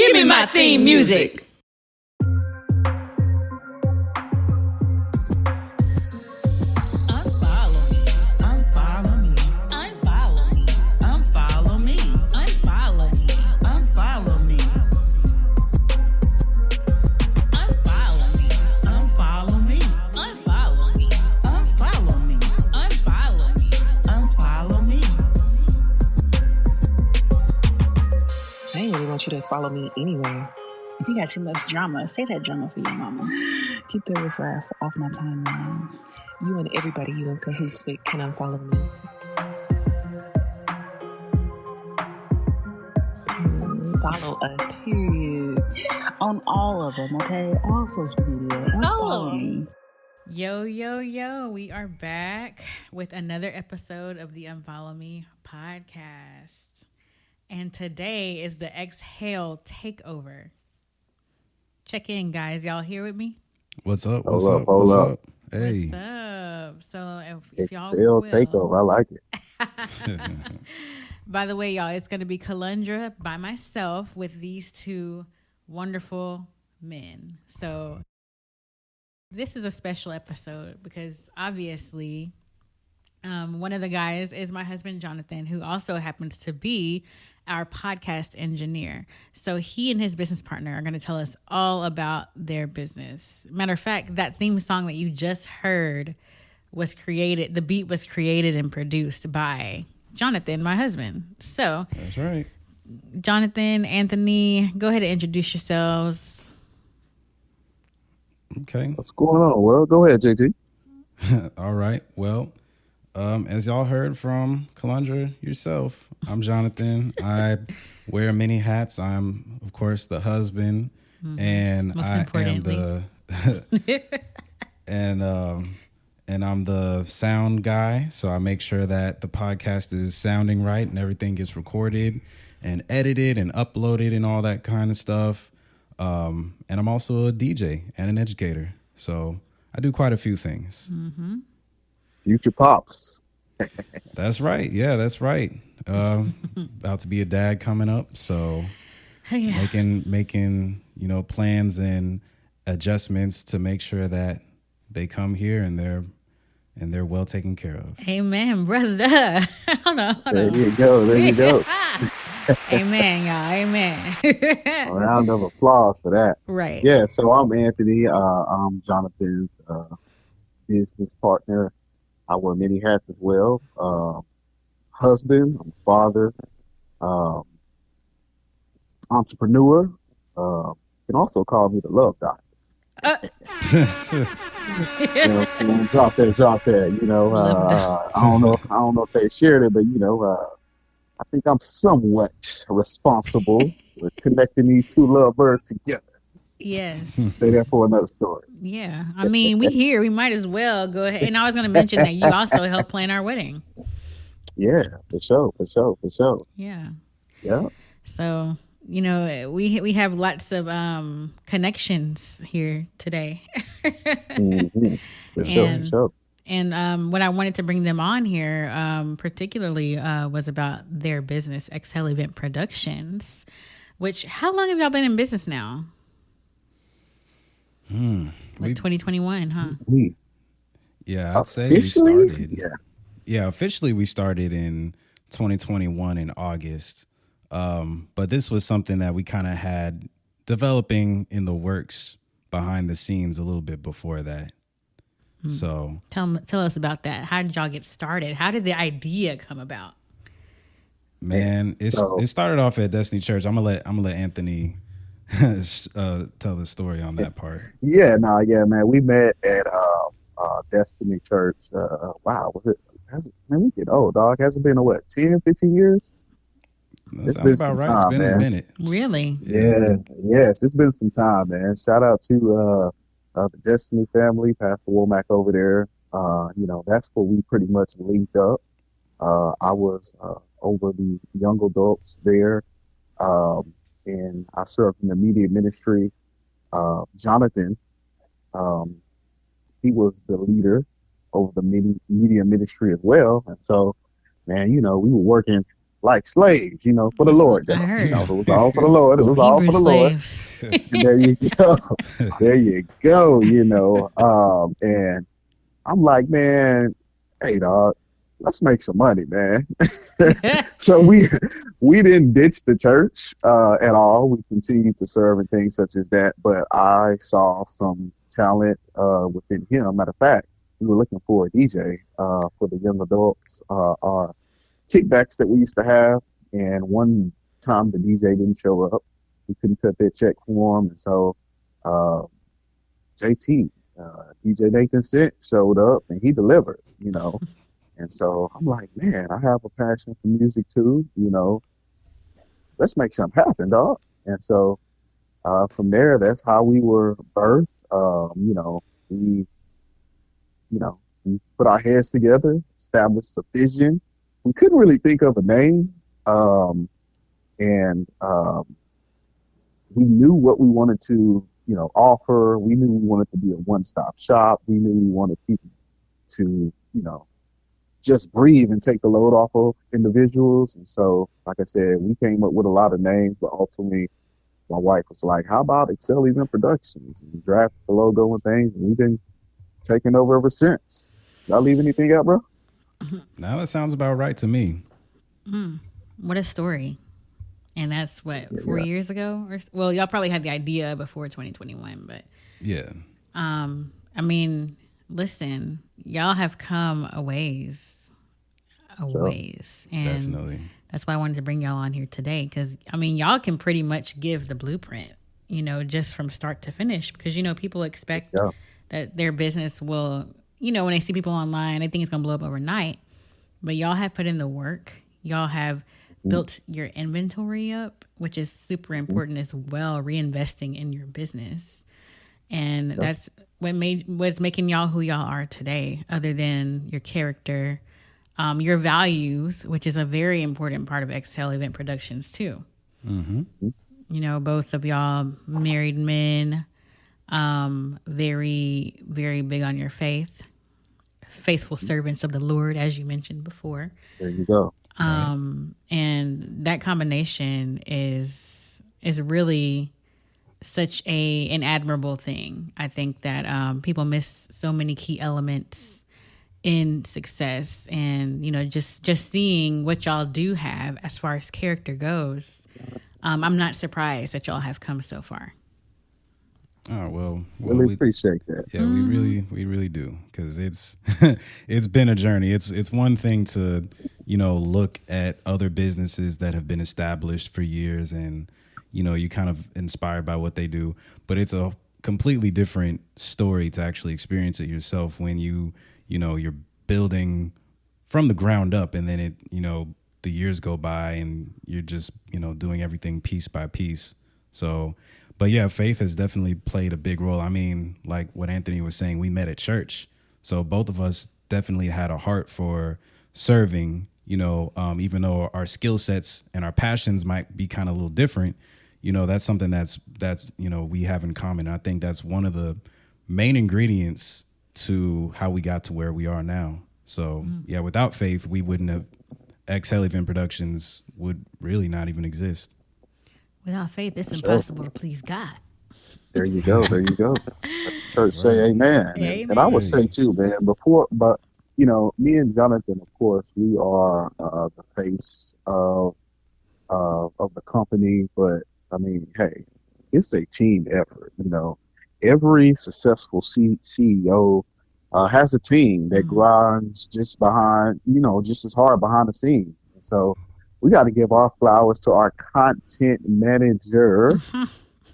Give me my theme music. Want you to follow me anyway. You got too much drama. Say that drama for your mama. Keep that riffraff off my timeline. You and everybody you in cahoots with can unfollow me. Follow us. Period. On all of them, okay? All social media. Follow me. Yo. We are back with another episode of the Unfollow Me podcast. And today is the Exhale Takeover. Check in, guys. Y'all here with me? What's up? What's up? Hey. What's up? So if Exhale y'all will, Takeover. I like it. By the way, y'all, it's going to be Calundra by myself with these two wonderful men. So this is a special episode because obviously one of the guys is my husband, Jonathan, who also happens to be our podcast engineer. So he and his business partner are going to tell us all about their business. Matter of fact, that theme song that you just heard was created, the beat was created and produced by Jonathan, my husband. So that's right. Jonathan, Anthony, go ahead and introduce yourselves. Okay. What's going on? Well, go ahead, JT. All right. Well, as y'all heard from Calundra yourself, I'm Jonathan. I wear many hats. I'm, of course, the husband, and Most I am importantly. and I'm the sound guy. So I make sure that the podcast is sounding right and everything gets recorded and edited and uploaded and all that kind of stuff. And I'm also a DJ and an educator. So I do quite a few things. Mm-hmm. Future Pops. That's right. Yeah, that's right. About to be a dad coming up. So Yeah. making, plans and adjustments to make sure that they come here and they're well taken care of. Amen, brother. Hold on. There you go. Amen, y'all. Amen. A round of applause for that. Right. Yeah, so I'm Anthony. I'm Jonathan's business partner. I wear many hats as well. Husband, I'm father, entrepreneur. You can also call me the love doctor. You know what I'm saying? Drop that. I don't know if they shared it, but I think I'm somewhat responsible with connecting these two lovebirds together. Yes. Say that for another story. Yeah. I mean, we might as well go ahead. And I was going to mention that you also helped plan our wedding. Yeah, for sure. Yeah. Yeah. So, we have lots of connections here today. Mm-hmm. For sure. And what I wanted to bring them on here particularly was about their business, Exhale Event Productions, which, how long have y'all been in business now? 2021, huh? Yeah, I'd say officially? we started. Yeah, officially we started in 2021 in August. But this was something that we kind of had developing in the works behind the scenes a little bit before that. So tell us about that. How did y'all get started? How did the idea come about? Man, it started off at Destiny Church. I'm gonna let Anthony tell the story on that part. Yeah, man. We met at Destiny Church. Wow, man, we get old, dog. Has it been 10, 15 years? That sounds about right. It's been a minute. Really? Yeah. Yes, it's been some time, man. Shout out to the Destiny family, Pastor Womack over there. That's where we pretty much linked up. I was over the young adults there, and I served in the media ministry. Jonathan, he was the leader over the media ministry as well. And so, man, we were working like slaves, for the That's Lord. what I heard. It was all for the Lord. It Some was all Hebrew for the Lord. slaves. There you go. There you go. And I'm like, man, hey dog, let's make some money, man. So we didn't ditch the church at all. We continued to serve and things such as that. But I saw some talent within him. Matter of fact, we were looking for a DJ for the young adults, our kickbacks that we used to have. And one time the DJ didn't show up. We couldn't cut that check for him. And so JT, DJ NathanSynth showed up and he delivered, And so I'm like, man, I have a passion for music too, Let's make something happen, dog. And so from there, that's how we were birthed. We put our heads together, established a vision. We couldn't really think of a name. And we knew what we wanted to, offer. We knew we wanted to be a one-stop shop. We knew we wanted people to, just breathe and take the load off of individuals. And so, like I said, we came up with a lot of names, but ultimately my wife was like, how about Excel Event Productions? And we drafted the logo and things, and we've been taking over ever since. Did I leave anything out, bro? Now that sounds about right to me. What a story. And that's 4 years ago? Well, y'all probably had the idea before 2021, but yeah. I mean, listen, y'all have come a ways. And Definitely. that's why I wanted to bring y'all on here today. Because, I mean, y'all can pretty much give the blueprint, just from start to finish. Because, people expect that their business will, when they see people online, they think it's going to blow up overnight. But y'all have put in the work. Y'all have built your inventory up, which is super important as well, reinvesting in your business. And that's what's making y'all who y'all are today, other than your character, your values, which is a very important part of Exhale Event Productions too. Mm-hmm. Both of y'all married men, very, very big on your faith, faithful servants of the Lord, as you mentioned before. There you go. And that combination is really such an admirable thing. I think that people miss so many key elements in success, and just seeing what y'all do have as far as character goes. I'm not surprised that y'all have come so far. Oh, well, we appreciate that. Yeah, we really do, because it's it's been a journey. It's one thing to look at other businesses that have been established for years, and you kind of inspired by what they do, but it's a completely different story to actually experience it yourself when you're building from the ground up, and then it the years go by and you're just doing everything piece by piece. So. But yeah, faith has definitely played a big role. I mean, like what Anthony was saying, we met at church. So both of us definitely had a heart for serving, even though our skill sets and our passions might be kind of a little different, that's something that's we have in common. And I think that's one of the main ingredients to how we got to where we are now. So yeah, without faith, we wouldn't have, Exhale Event Productions would really not even exist. Without faith, it's impossible to please God. There you go. There you go. Church say amen. Amen. And I would say too, man, me and Jonathan, of course, we are the face of the company. But I mean, hey, it's a team effort. Every successful CEO has a team that grinds just behind, just as hard behind the scenes. So we got to give our flowers to our content manager,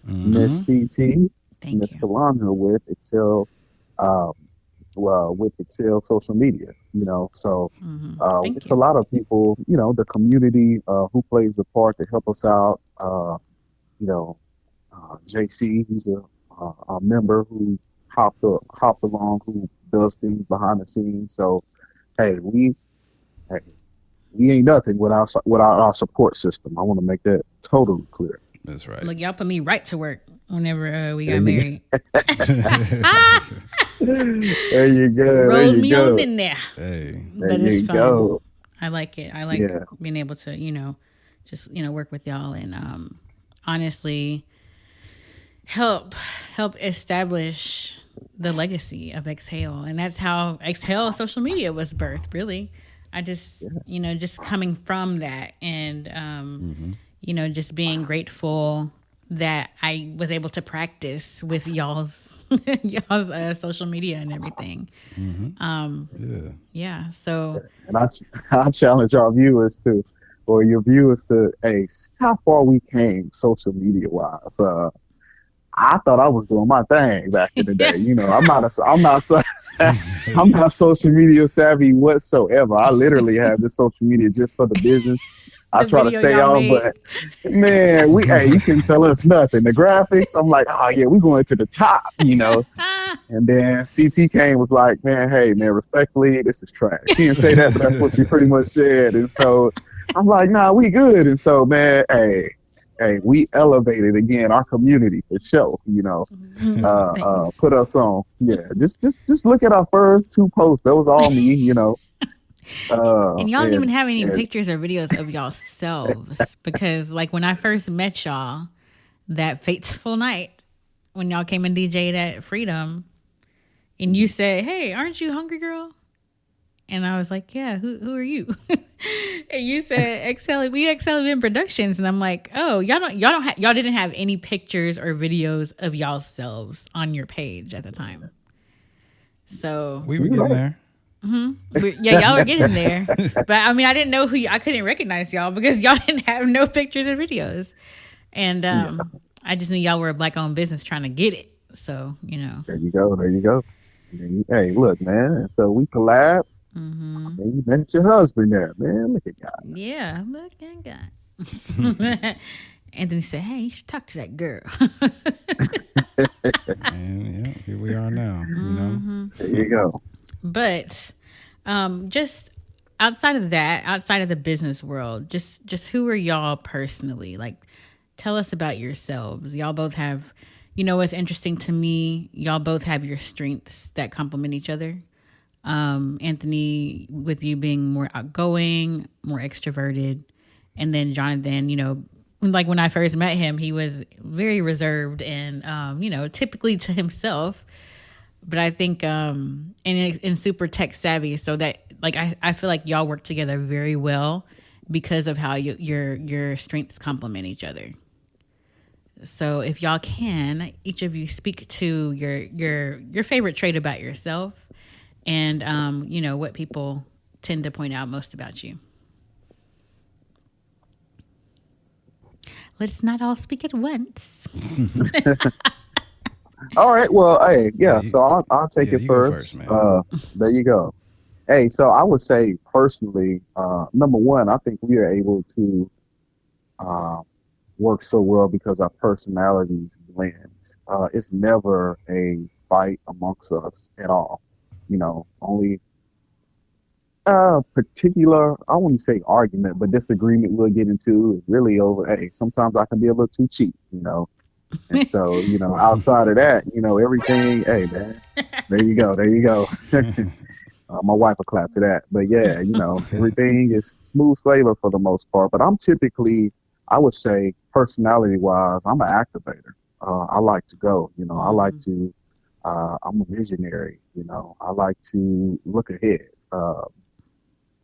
Miss CT, Miss Calundra with Excel, with Excel social media. So it's a lot of people, the community who plays a part to help us out. JC, he's a member who hopped along, who does things behind the scenes. So we ain't nothing without our support system. I want to make that totally clear. That's right. Look, y'all put me right to work whenever we got married. There you go. Rolled there you me go. on in there. Hey. But There it's you fun. go. I like it. I like being able to, just, work with y'all and honestly help establish the legacy of Exhale. And that's how Exhale social media was birthed, really. I just, just coming from that and, just being grateful that I was able to practice with y'all's social media and everything. So, and I challenge our viewers to, or your viewers to, hey, see how far we came social media wise. I thought I was doing my thing back in the day. I'm not social media savvy whatsoever. I literally have this social media just for the business. I try to stay on, but man, you can tell us nothing. The graphics, I'm like, oh yeah, we're going to the top, And then CT came was like, man, hey man, respectfully, this is trash. She didn't say that, but that's what she pretty much said. And so I'm like, nah, we good. And so man, hey, we elevated again our community for sure, put us on. Yeah, just look at our first 2 posts. That was all me, and y'all don't even have any pictures or videos of y'all selves because like when I first met y'all that fateful night when y'all came and DJ'd at Freedom and you said, hey, aren't you hungry, girl? And I was like, yeah, who are you? And you said we Exhale Event Productions. And I'm like, oh, y'all didn't have any pictures or videos of y'all selves on your page at the time. So we were getting there. Mm-hmm. Yeah, y'all were getting there. But I mean, I didn't know I couldn't recognize y'all because y'all didn't have no pictures or videos. And I just knew y'all were a Black-owned business trying to get it. So, There you go. Hey, look, man. So we collabed. And you met your husband there, man. Look at God. Yeah, look at God. Anthony said, hey, you should talk to that girl. And yeah, here we are now, There you go. But just outside of that, outside of the business world, just who are y'all personally? Like, tell us about yourselves. Y'all both have, what's interesting to me, y'all both have your strengths that complement each other. Anthony, with you being more outgoing, more extroverted, and then Jonathan, like when I first met him, he was very reserved and, typically to himself. But I think, and super tech savvy, so that like I feel like y'all work together very well because of how your strengths complement each other. So if y'all can, each of you speak to your favorite trait about yourself, and what people tend to point out most about you. Let's not all speak at once. All right. Well, hey, yeah. So I'll take it first. Man. There you go. Hey, so I would say personally, number one, I think we are able to work so well because our personalities blend. It's never a fight amongst us at all. Only particular, I wouldn't say argument, but disagreement we'll get into is really over, hey, sometimes I can be a little too cheap, And so, outside of that, everything, hey, man, there you go. My wife will clap to that. But yeah, everything is smooth sailing for the most part. But I'm typically, I would say, personality-wise, I'm an activator. I like to go, I like to, I'm a visionary, I like to look ahead.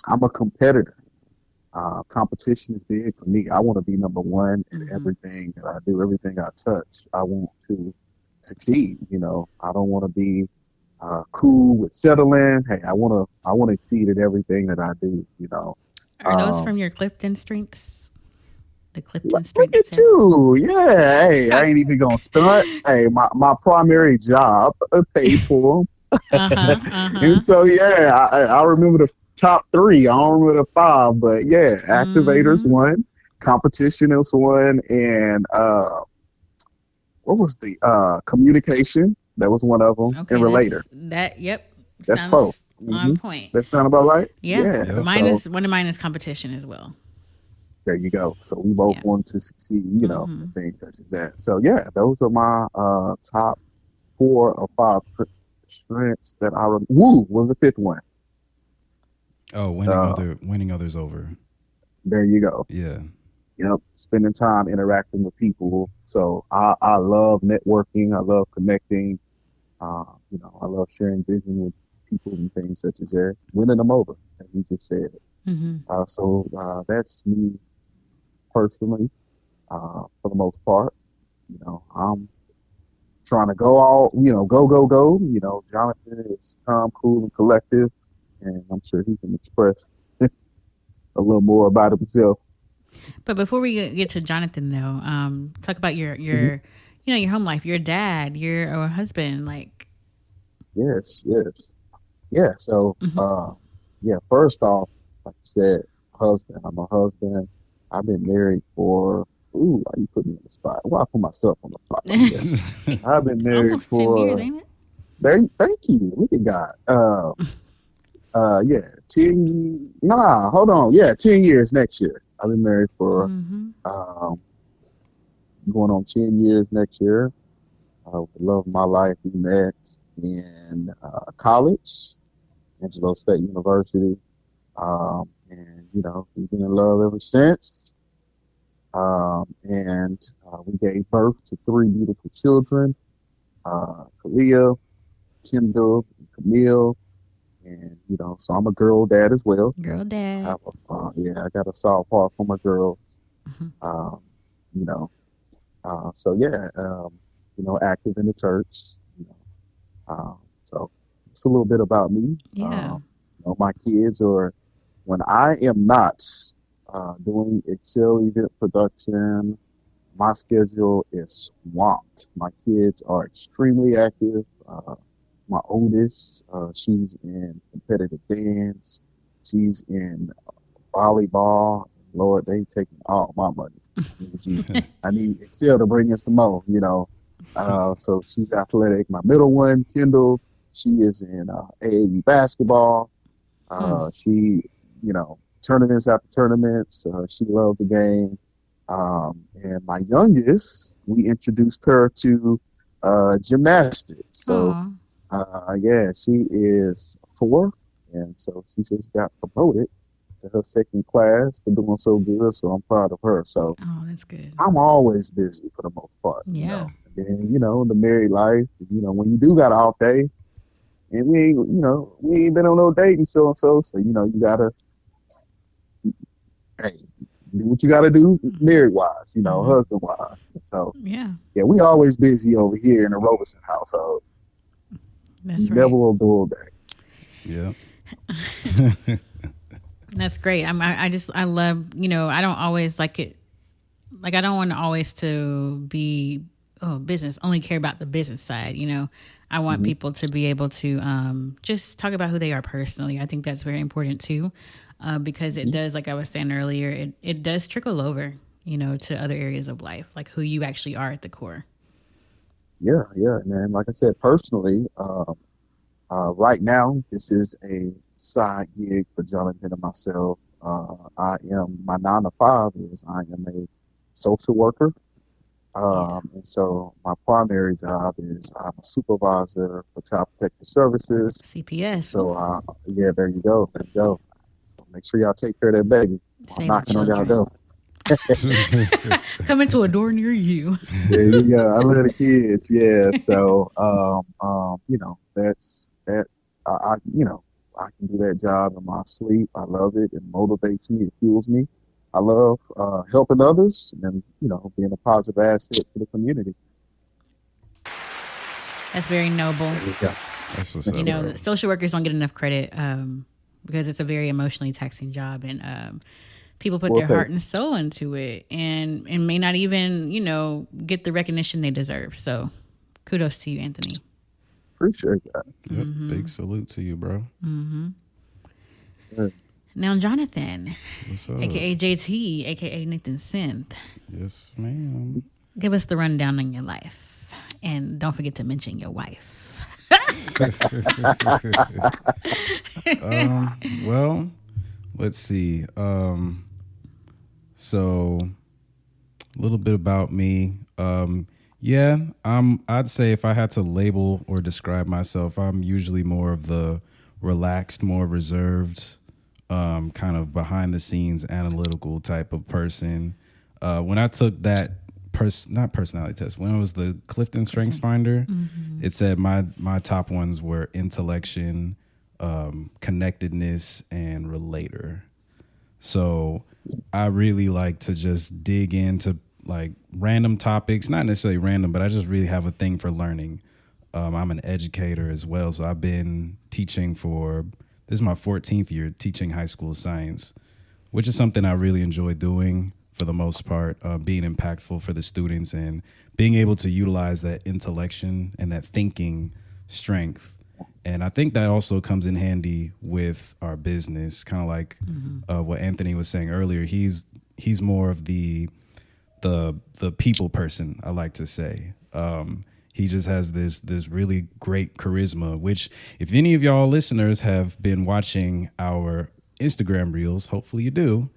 I'm a competitor. Competition is big for me. I want to be number one in everything that I do, everything I touch. I want to succeed. I don't want to be cool with settling. Hey, I want to exceed at everything that I do. Are those from your Clifton strengths? The Clifton strengths. Look at you. Yeah. Hey, I ain't even gonna stunt. Hey, my primary job paid for them. And so yeah, I remember the top 3. I don't remember the 5, but yeah, activators one, competition is one, and what was the communication? That was one of them, and relator. That's 4. On point. That sound about right? Yeah. One of mine is competition as well. There you go. So we both want to succeed, and things such as that. So yeah, those are my top 4 or 5 strengths that I. Woo was the 5th one. Oh, winning others over. There you go. Yeah. Spending time interacting with people. So I love networking. I love connecting. I love sharing vision with people and things such as that, winning them over, as you just said. Mm-hmm. So that's me personally, for the most part. I'm trying to go all, go. Jonathan is calm, cool, and collective, and I'm sure he can express a little more about himself. But before we get to Jonathan, though, talk about your your home life. Your dad, your husband, like. Yes, yes. Yeah, so, Mm-hmm. yeah, first off, like you said, husband. I'm a husband. I've been married for, ooh, why you put me on the spot? Why I put myself on the spot like that? I've been married Almost 10 years, for, ain't it? thank you. Look at God. Yeah, 10 years. Nah, hold on. Yeah, 10 years next year. I've been married for, Mm-hmm. going on 10 years next year. With the love of my life, we met in college, Angelo State University. And we've been in love ever since. And we gave birth to three beautiful children, Kalia, Kendall, and Camille. And, so I'm a girl dad as well. Girl dad. I got a soft part for my girls. Mm-hmm. Um, you know, active in the church. So it's a little bit about me. Yeah. My kids are, when I am not doing Excel event production, my schedule is swamped. My kids are extremely active. My oldest, she's in competitive dance. She's in volleyball. Lord, they taking all my money. I need Excel to bring in some more, So she's athletic. My middle one, Kendall, she is in AAU basketball. She, tournaments after tournaments. She loved the game. And my youngest, we introduced her to gymnastics. So, she is 4. And so she just got promoted to her second class for doing so good. So I'm proud of her. So that's good. I'm always busy for the most part. Yeah. And then, the married life, when you do got an off day, and we ain't been on no date and so, you gotta, hey, do what you gotta do married wise, husband wise. So, yeah, we always busy over here in the Roberson household. That's right. Never a dull day. Yeah. That's great. I love, I don't always like it. Like, I don't want to always to be, business, only care about the business side. I want people to be able to just talk about who they are personally. I think that's very important too, because it does, like I was saying earlier, it does trickle over, to other areas of life, like who you actually are at the core. Yeah. And like I said, personally, right now, this is a side gig for Jonathan and myself. My 9 to 5 is I am a social worker. And so my primary job is I'm a supervisor for Child Protective Services. CPS. So, there you go. So make sure y'all take care of that baby. I'm knocking on y'all door. Coming to a door near you. There you go. I love the kids. Yeah. So, that's that. I can do that job in my sleep. I love it. It motivates me. It fuels me. I love helping others and, being a positive asset to the community. That's very noble. That's what's up. Social workers don't get enough credit because it's a very emotionally taxing job, and people put their heart and soul into it and may not even, get the recognition they deserve. So kudos to you, Anthony. Appreciate that. Yep. Big salute to you, bro. Mm-hmm. Now, Jonathan, what's up? a.k.a. JT, a.k.a. NathanSynth. Yes, ma'am. Give us the rundown on your life. And don't forget to mention your wife. Well, let's see. So a little bit about me. I'd say if I had to label or describe myself, I'm usually more of the relaxed, more reserved kind of behind the scenes analytical type of person. When I took that not personality test, when it was the Clifton Strengths Finder, it said my top ones were intellection, connectedness, and relator. So I really like to just dig into like random topics, not necessarily random, but I just really have a thing for learning. I'm an educator as well, so I've been teaching this is my 14th year teaching high school science, which is something I really enjoy doing for the most part, being impactful for the students and being able to utilize that intellection and that thinking strength. And I think that also comes in handy with our business, kind of like what Anthony was saying earlier. He's more of the people person, I like to say. He just has this really great charisma, which if any of y'all listeners have been watching our Instagram reels, hopefully you do,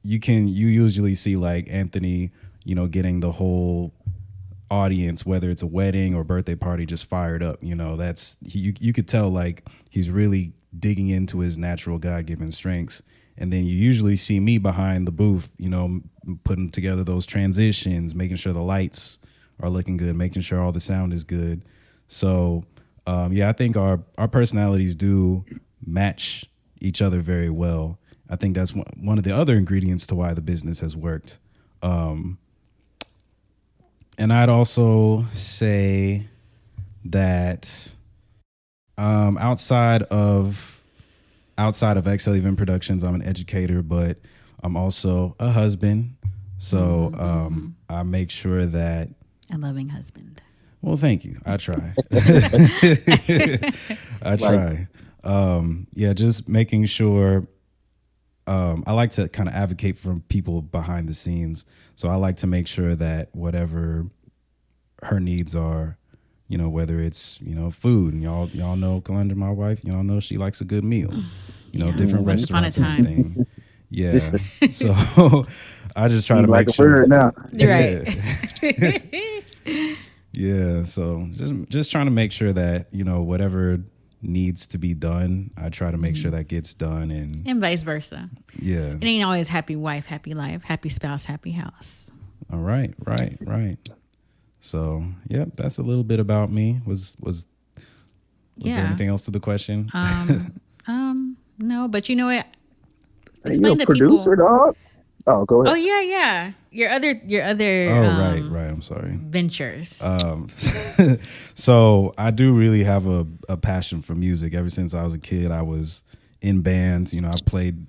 you usually see like Anthony, getting the whole audience, whether it's a wedding or birthday party, just fired up. You could tell like he's really digging into his natural God-given strengths. And then you usually see me behind the booth, putting together those transitions, making sure the lights are looking good, making sure all the sound is good. So, I think our personalities do match each other very well. I think that's one of the other ingredients to why the business has worked. And I'd also say that outside of XL Event Productions, I'm an educator, but I'm also a husband. So I make sure that a loving husband. Well, thank you. I try. I try. Just making sure. I like to kind of advocate for people behind the scenes. So I like to make sure that whatever her needs are, whether it's, food, and y'all know Calundra, my wife, y'all know she likes a good meal, different restaurants and everything. Yeah. So I just try to make sure. Now. Right. Yeah. So just trying to make sure that, whatever needs to be done, I try to make sure that gets done, and vice versa. Yeah. It ain't always happy wife, happy life, happy spouse, happy house. All right. So, yep, that's a little bit about me. Was there anything else to the question? No, but you know what? Explain to producer, people. Dog. Oh, go ahead. Oh yeah. Your other. Oh right. I'm sorry. Ventures. So I do really have a passion for music. Ever since I was a kid, I was in bands. I played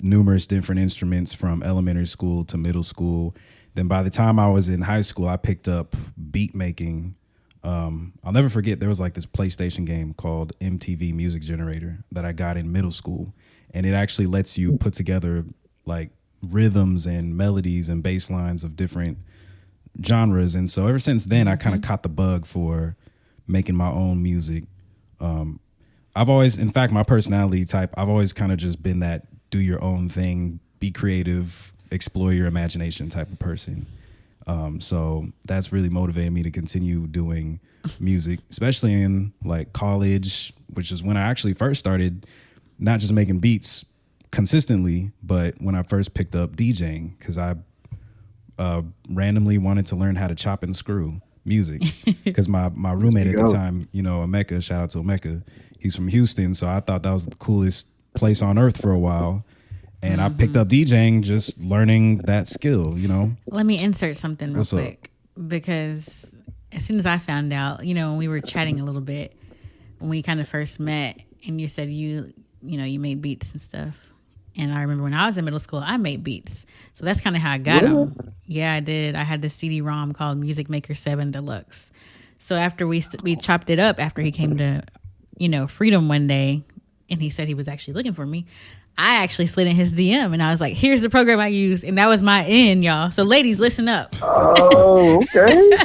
numerous different instruments from elementary school to middle school. Then by the time I was in high school, I picked up beat making. I'll never forget, there was like this PlayStation game called MTV Music Generator that I got in middle school, and it actually lets you put together like rhythms and melodies and bass lines of different genres. And so ever since then, I kind of caught the bug for making my own music. I've always, in fact, my personality type, I've always kind of just been that do your own thing, be creative, explore your imagination type of person. So that's really motivated me to continue doing music, especially in like college, which is when I actually first started not just making beats consistently, but when I first picked up DJing, because I randomly wanted to learn how to chop and screw music, because my roommate at the time, Emeka, shout out to Emeka, he's from Houston, so I thought that was the coolest place on earth for a while. And I picked up DJing, just learning that skill, Let me insert something real quick, because as soon as I found out, when we were chatting a little bit, when we kind of first met, and you said you made beats and stuff. And I remember when I was in middle school, I made beats. So that's kind of how I got them. Yeah, I did. I had this CD-ROM called Music Maker 7 Deluxe. So after we chopped it up, after he came to, Freedom one day, and he said he was actually looking for me, I actually slid in his DM, and I was like, here's the program I use. And that was my in, y'all. So ladies, listen up. Oh, okay.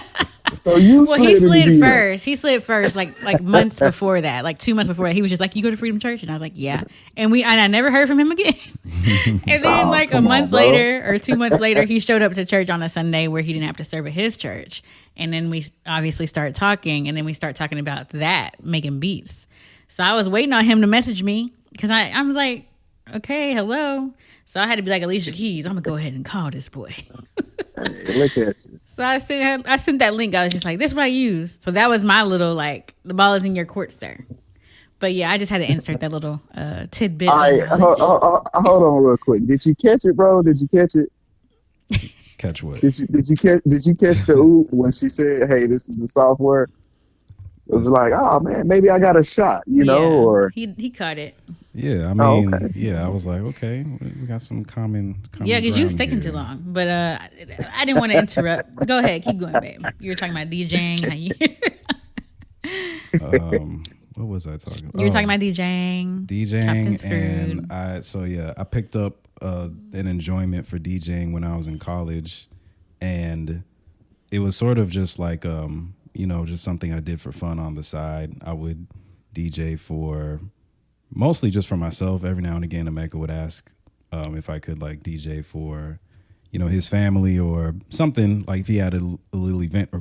So you he slid first. He slid first, like months before that, like 2 months before that. He was just like, "You go to Freedom Church?" And I was like, "Yeah." And I never heard from him again. And then a month later or 2 months later, he showed up to church on a Sunday where he didn't have to serve at his church. And then we obviously started talking, and then we started talking about that, making beats. So I was waiting on him to message me because I was like, okay, hello. So I had to be like, Alicia Keys, I'm gonna go ahead and call this boy. Hey, look at you. So I sent that link. I was just like, this is what I use. So that was my little like, the ball is in your court, sir. But yeah, I just had to insert that little tidbit. All right, of knowledge. hold on real quick. Did you catch it, bro? Did you catch it? Catch what? Did you catch the oop when she said, "Hey, this is the software"? It was like, oh man, maybe I got a shot, you know, or he caught it. Yeah, I mean, okay. yeah, I was like, okay, we got some common Yeah, because you was ground taking here. too long. But I didn't want to interrupt. Go ahead, keep going, babe. You were talking about DJing. What was I talking about? You were talking about DJing. DJing, Captain and I picked up an enjoyment for DJing when I was in college, and it was sort of just like just something I did for fun on the side. I would DJ for mostly just for myself. Every now and again, Emeka would ask if I could like DJ for his family or something, like if he had a little event or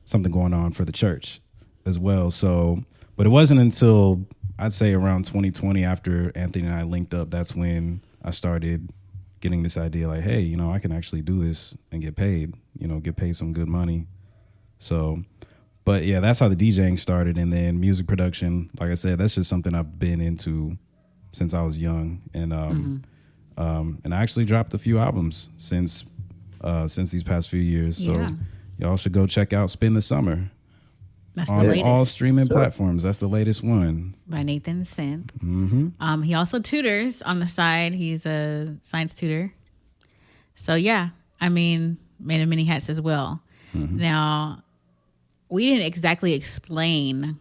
something going on for the church as well. So, but it wasn't until I'd say around 2020, after Anthony and I linked up, that's when I started getting this idea like, hey, I can actually do this and get paid, get paid some good money. So, but yeah, that's how the DJing started. And then music production, like I said, that's just something I've been into since I was young. And and I actually dropped a few albums since these past few years. So y'all should go check out Spin the Summer. That's on the latest. all streaming platforms. That's the latest one. By NathanSynth. Mm-hmm. He also tutors on the side. He's a science tutor. So yeah, I mean, made of many hats as well. Mm-hmm. Now, we didn't exactly explain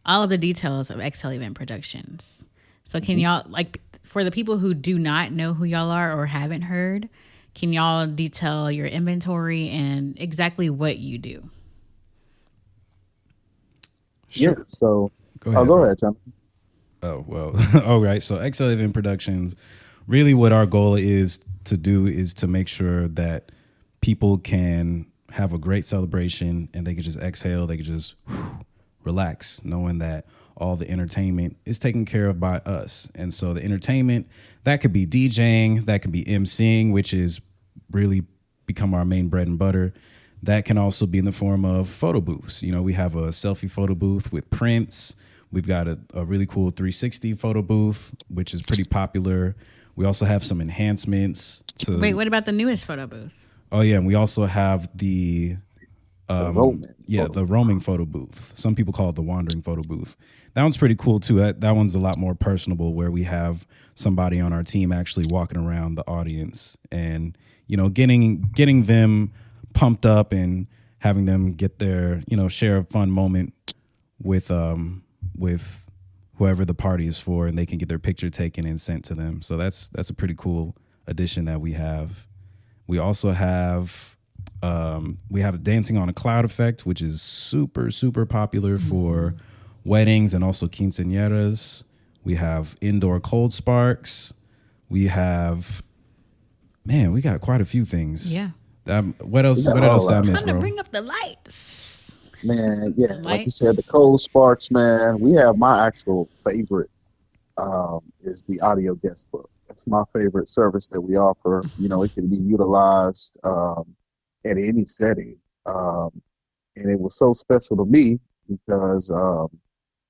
all of the details of Exhale Event Productions. So can y'all, like, for the people who do not know who y'all are or haven't heard, can y'all detail your inventory and exactly what you do? Yeah. So go ahead. Go ahead, Jonathan. Oh, well. All right. So Exhale Event Productions, really what our goal is to do is to make sure that people can have a great celebration and they can just exhale. They can just relax, knowing that all the entertainment is taken care of by us. And so the entertainment, that could be DJing, that could be emceeing, which is really become our main bread and butter. That can also be in the form of photo booths. We have a selfie photo booth with Prince. We've got a really cool 360 photo booth, which is pretty popular. We also have some enhancements to. Wait, what about the newest photo booth? Oh yeah, and we also have the roaming photo booth. Some people call it the wandering photo booth. That one's pretty cool too. That one's a lot more personable, where we have somebody on our team actually walking around the audience and getting them pumped up and having them get their share a fun moment with whoever the party is for, and they can get their picture taken and sent to them. So that's a pretty cool addition that we have. We also have Dancing on a Cloud effect, which is super, super popular for weddings and also quinceañeras. We have indoor cold sparks. We got quite a few things. Yeah. What else did I miss, Time to bro? bring up the lights. Man, yeah, like you said, the cold sparks, man. We have my actual favorite is the audio guest book. It's my favorite service that we offer. It can be utilized at any setting. And it was so special to me because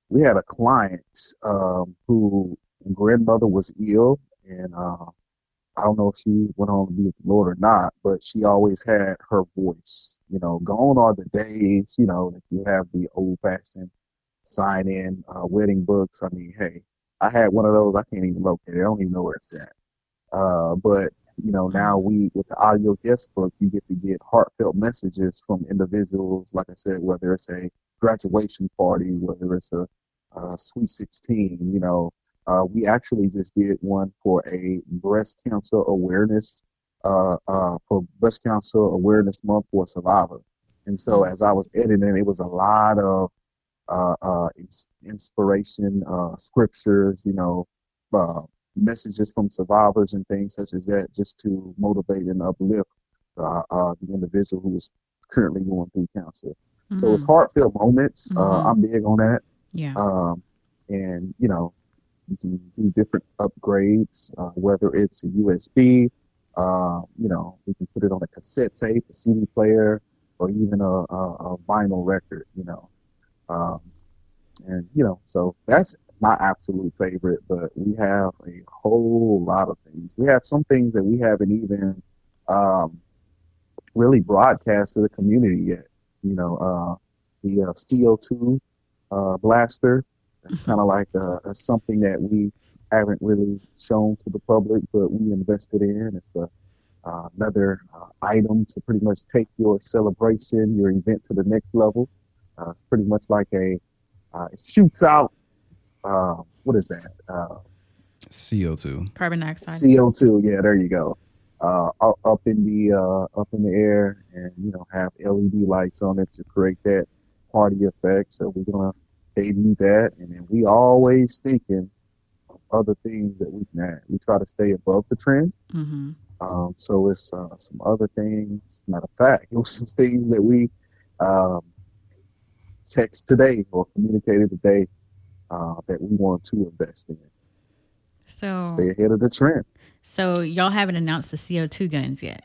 we had a client who grandmother was ill, and I don't know if she went on to be with the Lord or not, but she always had her voice. Gone are the days, if you have the old-fashioned sign-in wedding books. I mean, hey, I had one of those. I can't even locate it. I don't even know where it's at. But now with the audio guest book, you get to get heartfelt messages from individuals. Like I said, whether it's a graduation party, whether it's a Sweet 16, we actually just did one for a breast cancer awareness, for Breast Cancer Awareness Month for a survivor. And so as I was editing, it was a lot of inspiration, scriptures, messages from survivors and things such as that, just to motivate and uplift the individual who is currently going through cancer. Mm-hmm. So it's heartfelt moments. I'm big on that. Yeah. And You can do different upgrades, whether it's a USB, we can put it on a cassette tape, a CD player, or even a vinyl record, Um, so that's my absolute favorite, but we have a whole lot of things. We have some things that we haven't even um, really broadcast to the community yet. The CO2 blaster. That's kind of like something that we haven't really shown to the public, but we invested in. It's another item to pretty much take your celebration, your event to the next level. It's pretty much like it shoots out, what is that? CO2. Carbon dioxide. CO2. Yeah, there you go. Up in the air, and have LED lights on it to create that party effect. So we're gonna debut that, and then we always thinking of other things that we can add. We try to stay above the trend. Mm-hmm. So it's some other things. Matter of fact, it was some things that we text today or communicated today that we want to invest in. So Stay ahead of the trend. So y'all haven't announced the CO2 guns yet.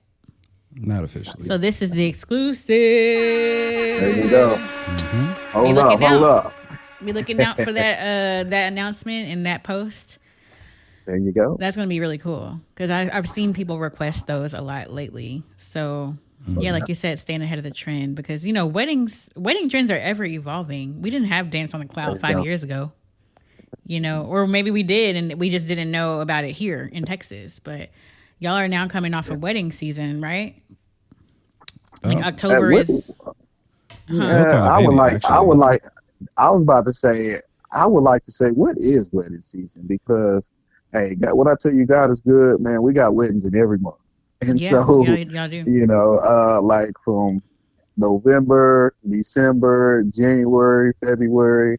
Not officially. So this is the exclusive. There you go. Mm-hmm. Hold up. Be looking out for that announcement and that post. There you go. That's going to be really cool because I've seen people request those a lot lately. So yeah, like you said, staying ahead of the trend because wedding trends are ever evolving. We didn't have Dance on the Cloud 5 years ago, or maybe we did and we just didn't know about it here in Texas. But y'all are now coming off of wedding season, right? Like October is. I was about to say, I would like to say, what is wedding season? Because, hey, when I tell you God is good, man, we got weddings in every month. And y'all do. Like from November, December, January, February,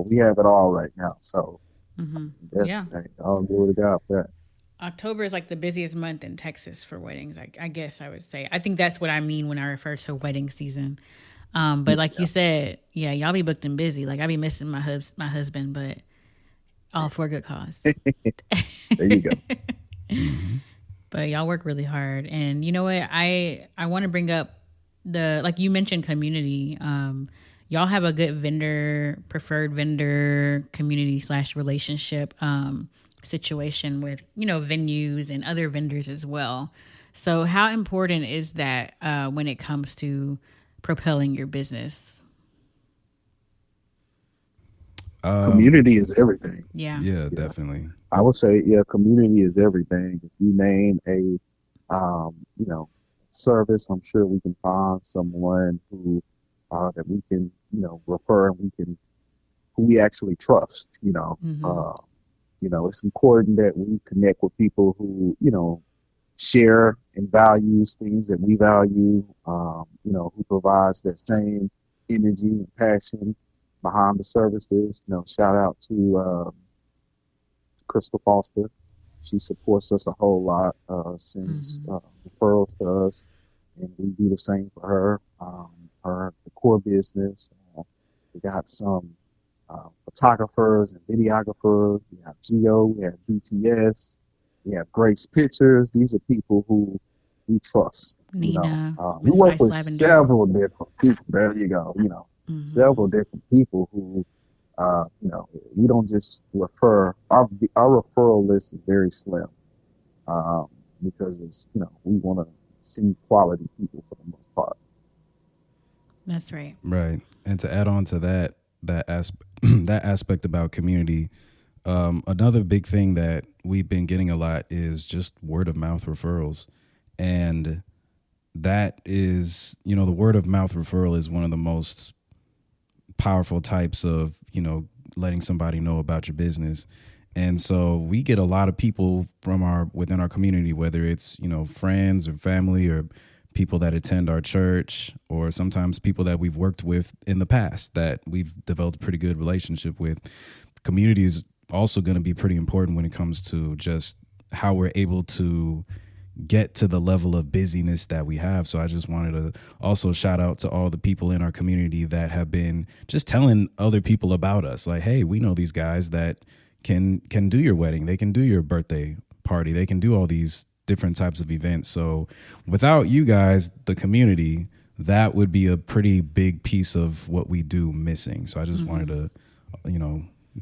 we have it all right now. So, all glory to God for that. October is like the busiest month in Texas for weddings. I guess I would say. I think that's what I mean when I refer to wedding season. But like you said, y'all be booked and busy. Like I be missing my husband, but all for a good cause. There you go. Mm-hmm. But y'all work really hard, and you know what? I want to bring up like you mentioned community. Y'all have a good preferred vendor community / relationship situation with venues and other vendors as well. So how important is that when it comes to propelling your business? Community is everything. Yeah, definitely. I would say, community is everything. If you name a, service, I'm sure we can find someone who that we can, refer and who we actually trust. It's important that we connect with people who, share and values things that we value. Who provides that same energy and passion behind the services. Shout out to Crystal Foster. She supports us a whole lot, sends referrals to us, and we do the same for her. The core business. We got some photographers and videographers. We have Geo. We have BTS. We have Grace Pictures. These are people who we trust. Nina. We work with several different people. There you go. Several different people who, we don't just refer. Our referral list is very slim, because it's, we want to see quality people for the most part. That's right. Right. And to add on to that aspect about community, another big thing that we've been getting a lot is just word of mouth referrals. And that is, the word of mouth referral is one of the most powerful types of, letting somebody know about your business. And so we get a lot of people within our community, whether it's, friends or family or people that attend our church, or sometimes people that we've worked with in the past that we've developed a pretty good relationship with. Community is also going to be pretty important when it comes to just how we're able to get to the level of busyness that we have. So I just wanted to also shout out to all the people in our community that have been just telling other people about us. Like, hey, we know these guys that, can do your wedding. They can do your birthday party. They can do all these different types of events. So without you guys, the community, that would be a pretty big piece of what we do missing. So I just wanted to,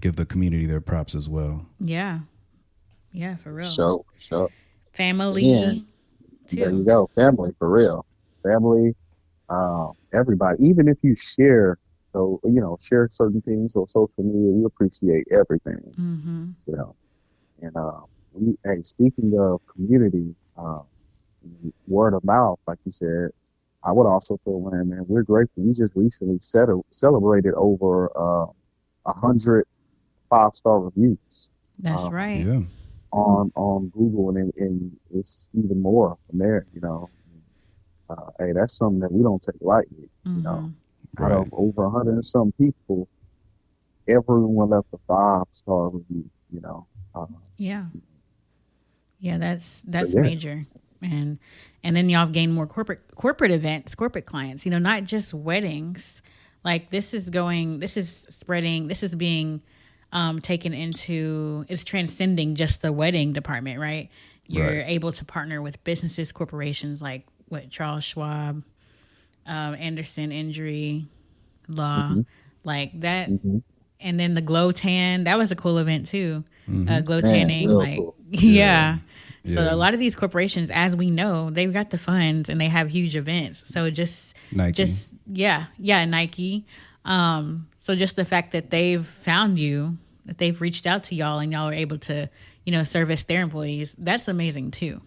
give the community their props as well. Yeah. Yeah, for real. So Family, and too. there you go. Family, for real. Family, everybody. Even if you share, share certain things on social media, we appreciate everything. Mm-hmm. And speaking of community, word of mouth, like you said, I would also throw in, man, we're grateful. We just recently celebrated over 100 5-star reviews. That's right. Yeah. On Google, and it's even more from there. Hey, that's something that we don't take lightly. Out of over 100 and some people, everyone left a 5-star review. Yeah, that's major. And then y'all have gained more corporate events, corporate clients. Not just weddings. Like this is spreading. This is being taken into. It's transcending just the wedding department, right? You're able to partner with businesses, corporations like Charles Schwab, Anderson Injury Law, like that. Mm-hmm. And then the glow tan, that was a cool event too. Mm-hmm. Glow tanning, cool. Yeah. So a lot of these corporations, as we know, they've got the funds and they have huge events. So Nike. Nike. So just the fact that they've found you, that they've reached out to y'all and y'all are able to, service their employees, that's amazing too.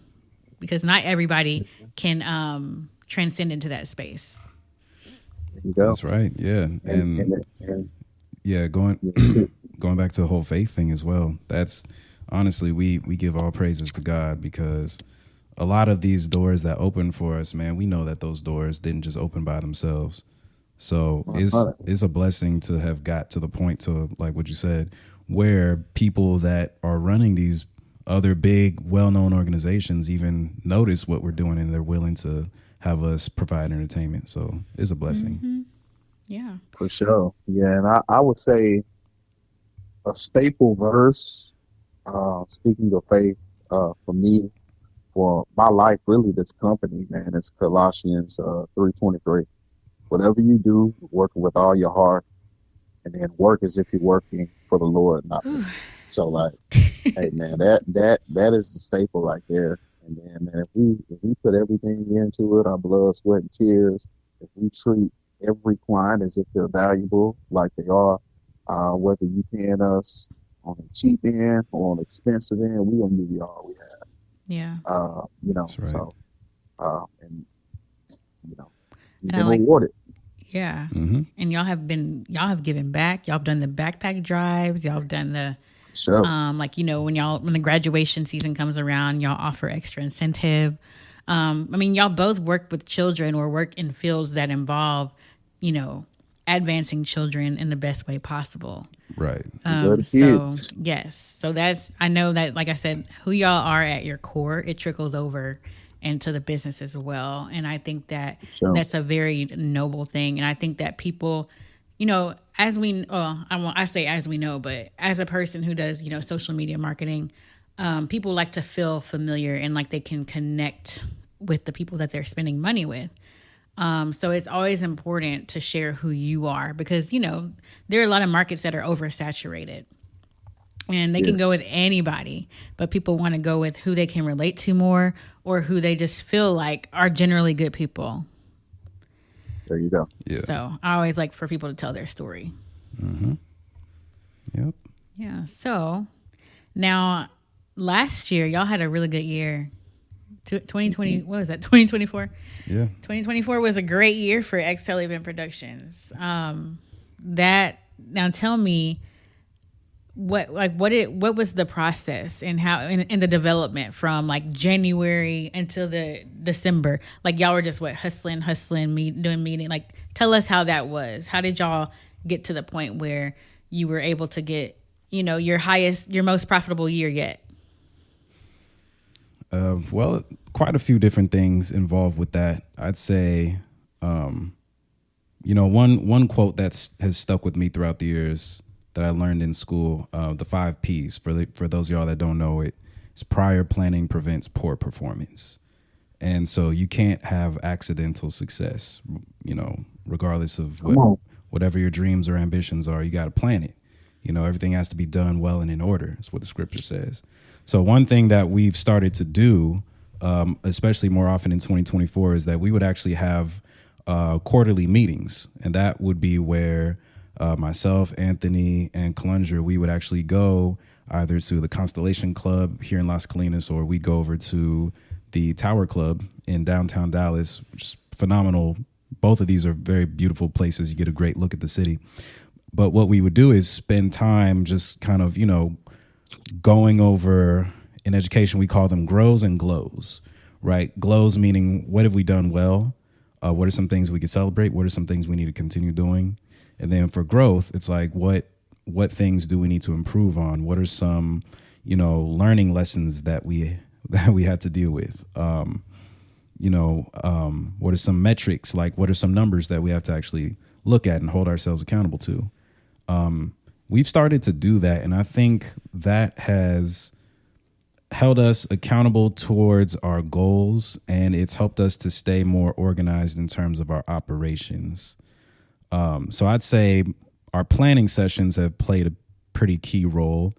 Because not everybody can transcend into that space. That's right. Yeah. And going back to the whole faith thing as well. That's honestly, we give all praises to God, because a lot of these doors that open for us, man, we know that those doors didn't just open by themselves. So it's a blessing to have got to the point to, like what you said, where people that are running these other big, well-known organizations even notice what we're doing and they're willing to have us provide entertainment. So it's a blessing. Mm-hmm. Yeah, for sure. Yeah, and I would say a staple verse, speaking of faith, for me, for my life, really, this company, man, it's Colossians 3:23. Whatever you do, work with all your heart, and then work as if you're working for the Lord, not me. So, like, hey, man, that is the staple right there. And then, man, if we put everything into it, our blood, sweat, and tears, if we treat every client as if they're valuable, like they are, whether you paying us on the cheap end or on the expensive end, we gonna give you all we have. Yeah. That's right. So, you've been rewarded. Yeah. Mm-hmm. And y'all have given back. Y'all have done the backpack drives. Y'all have done the, sure. When the graduation season comes around, y'all offer extra incentive. Y'all both work with children or work in fields that involve, advancing children in the best way possible. Right. So yes. So I know that, like I said, who y'all are at your core, it trickles over into the business as well. And I think that that's a very noble thing. And I think that people, as we know, but as a person who does, social media marketing, people like to feel familiar and like they can connect with the people that they're spending money with. So it's always important to share who you are, because, there are a lot of markets that are oversaturated and they can go with anybody, but people want to go with who they can relate to more or who they just feel like are generally good people. There you go. Yeah. So I always like for people to tell their story. Mm-hmm. Yep. Yeah. So now last year, y'all had a really good year. 2020, what was that? 2024? Yeah. 2024 was a great year for XL Event Productions. Now tell me what was the process and how in the development from like January until the December? Like y'all were just hustling, doing meeting. Like tell us how that was. How did y'all get to the point where you were able to get, your most profitable year yet? Well, quite a few different things involved with that. I'd say, one quote has stuck with me throughout the years that I learned in school. The 5 P's for those of y'all that don't know it. It's prior planning prevents poor performance. And so you can't have accidental success, regardless of whatever your dreams or ambitions are, you got to plan it. Everything has to be done well and in order. That's what the scripture says. So one thing that we've started to do, especially more often in 2024, is that we would actually have quarterly meetings. And that would be where myself, Anthony, and Calundra, we would actually go either to the Constellation Club here in Las Colinas, or we'd go over to the Tower Club in downtown Dallas, which is phenomenal. Both of these are very beautiful places. You get a great look at the city. But what we would do is spend time just kind of, going over, in education, we call them grows and glows, right? Glows meaning, what have we done well? What are some things we could celebrate? What are some things we need to continue doing? And then for growth, it's like, what things do we need to improve on? What are some, learning lessons that we had to deal with? What are some metrics? Like, what are some numbers that we have to actually look at and hold ourselves accountable to? We've started to do that, and I think that has held us accountable towards our goals, and it's helped us to stay more organized in terms of our operations. So I'd say our planning sessions have played a pretty key role.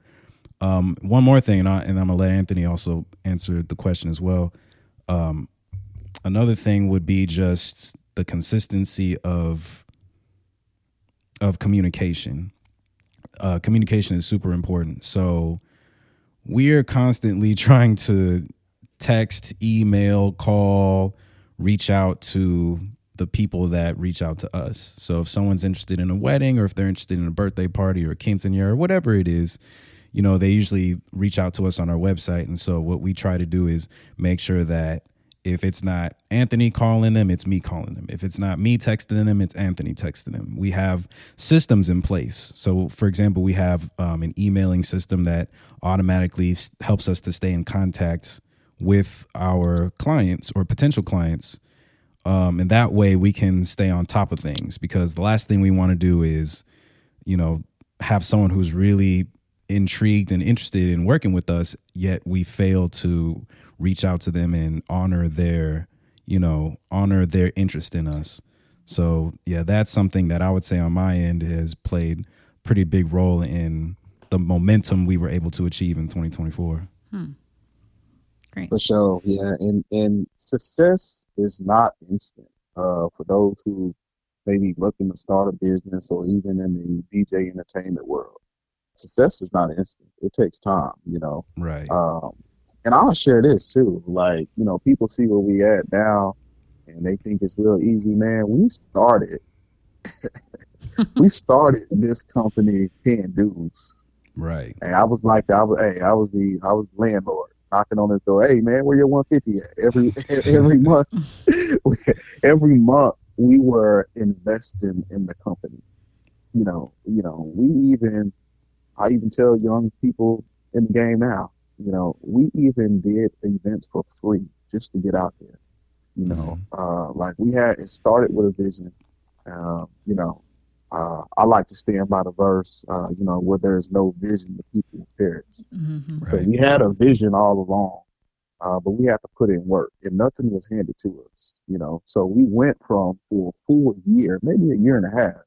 One more thing, and I'm gonna let Anthony also answer the question as well. Another thing would be just the consistency of communication. Communication is super important. So we're constantly trying to text, email, call, reach out to the people that reach out to us. So if someone's interested in a wedding, or if they're interested in a birthday party or a quinceañera or whatever it is, they usually reach out to us on our website. And so what we try to do is make sure that if it's not Anthony calling them, it's me calling them. If it's not me texting them, it's Anthony texting them. We have systems in place. So, for example, we have an emailing system that automatically helps us to stay in contact with our clients or potential clients. And that way we can stay on top of things, because the last thing we want to do is, have someone who's really intrigued and interested in working with us, yet we fail to reach out to them and honor their interest in us. So yeah, that's something that I would say on my end has played a pretty big role in the momentum we were able to achieve in 2024. Great. For sure, yeah. And success is not instant. For those who may be looking to start a business, or even in the DJ entertainment world, success is not instant. It takes time, Right. And I'll share this too. Like, people see where we at now and they think it's real easy, man. We started this company paying dues. Right. And I was like, I was the landlord knocking on his door. Hey man, where your 150 at? Every month, we were investing in the company. I even tell young people in the game now, we even did events for free just to get out there. Like it started with a vision. I like to stand by the verse, where there's no vision, the people perish. Mm-hmm. Right. So we had a vision all along, but we had to put in work, and nothing was handed to us, So we went for a full year, maybe a year and a half,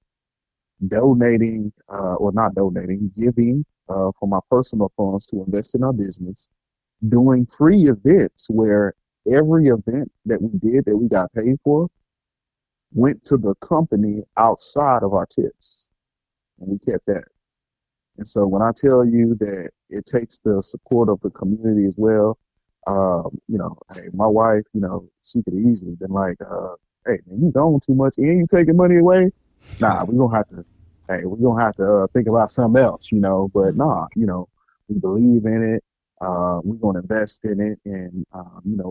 giving from my personal funds to invest in our business, doing free events where every event that we did that we got paid for went to the company outside of our tips, and we kept that. And so when I tell you that it takes the support of the community as well, hey, my wife, she could easily been like, hey man, you doing too much and you taking money away. Nah, we're gonna have to think about something else, but nah, we believe in it. We're going to invest in it, and,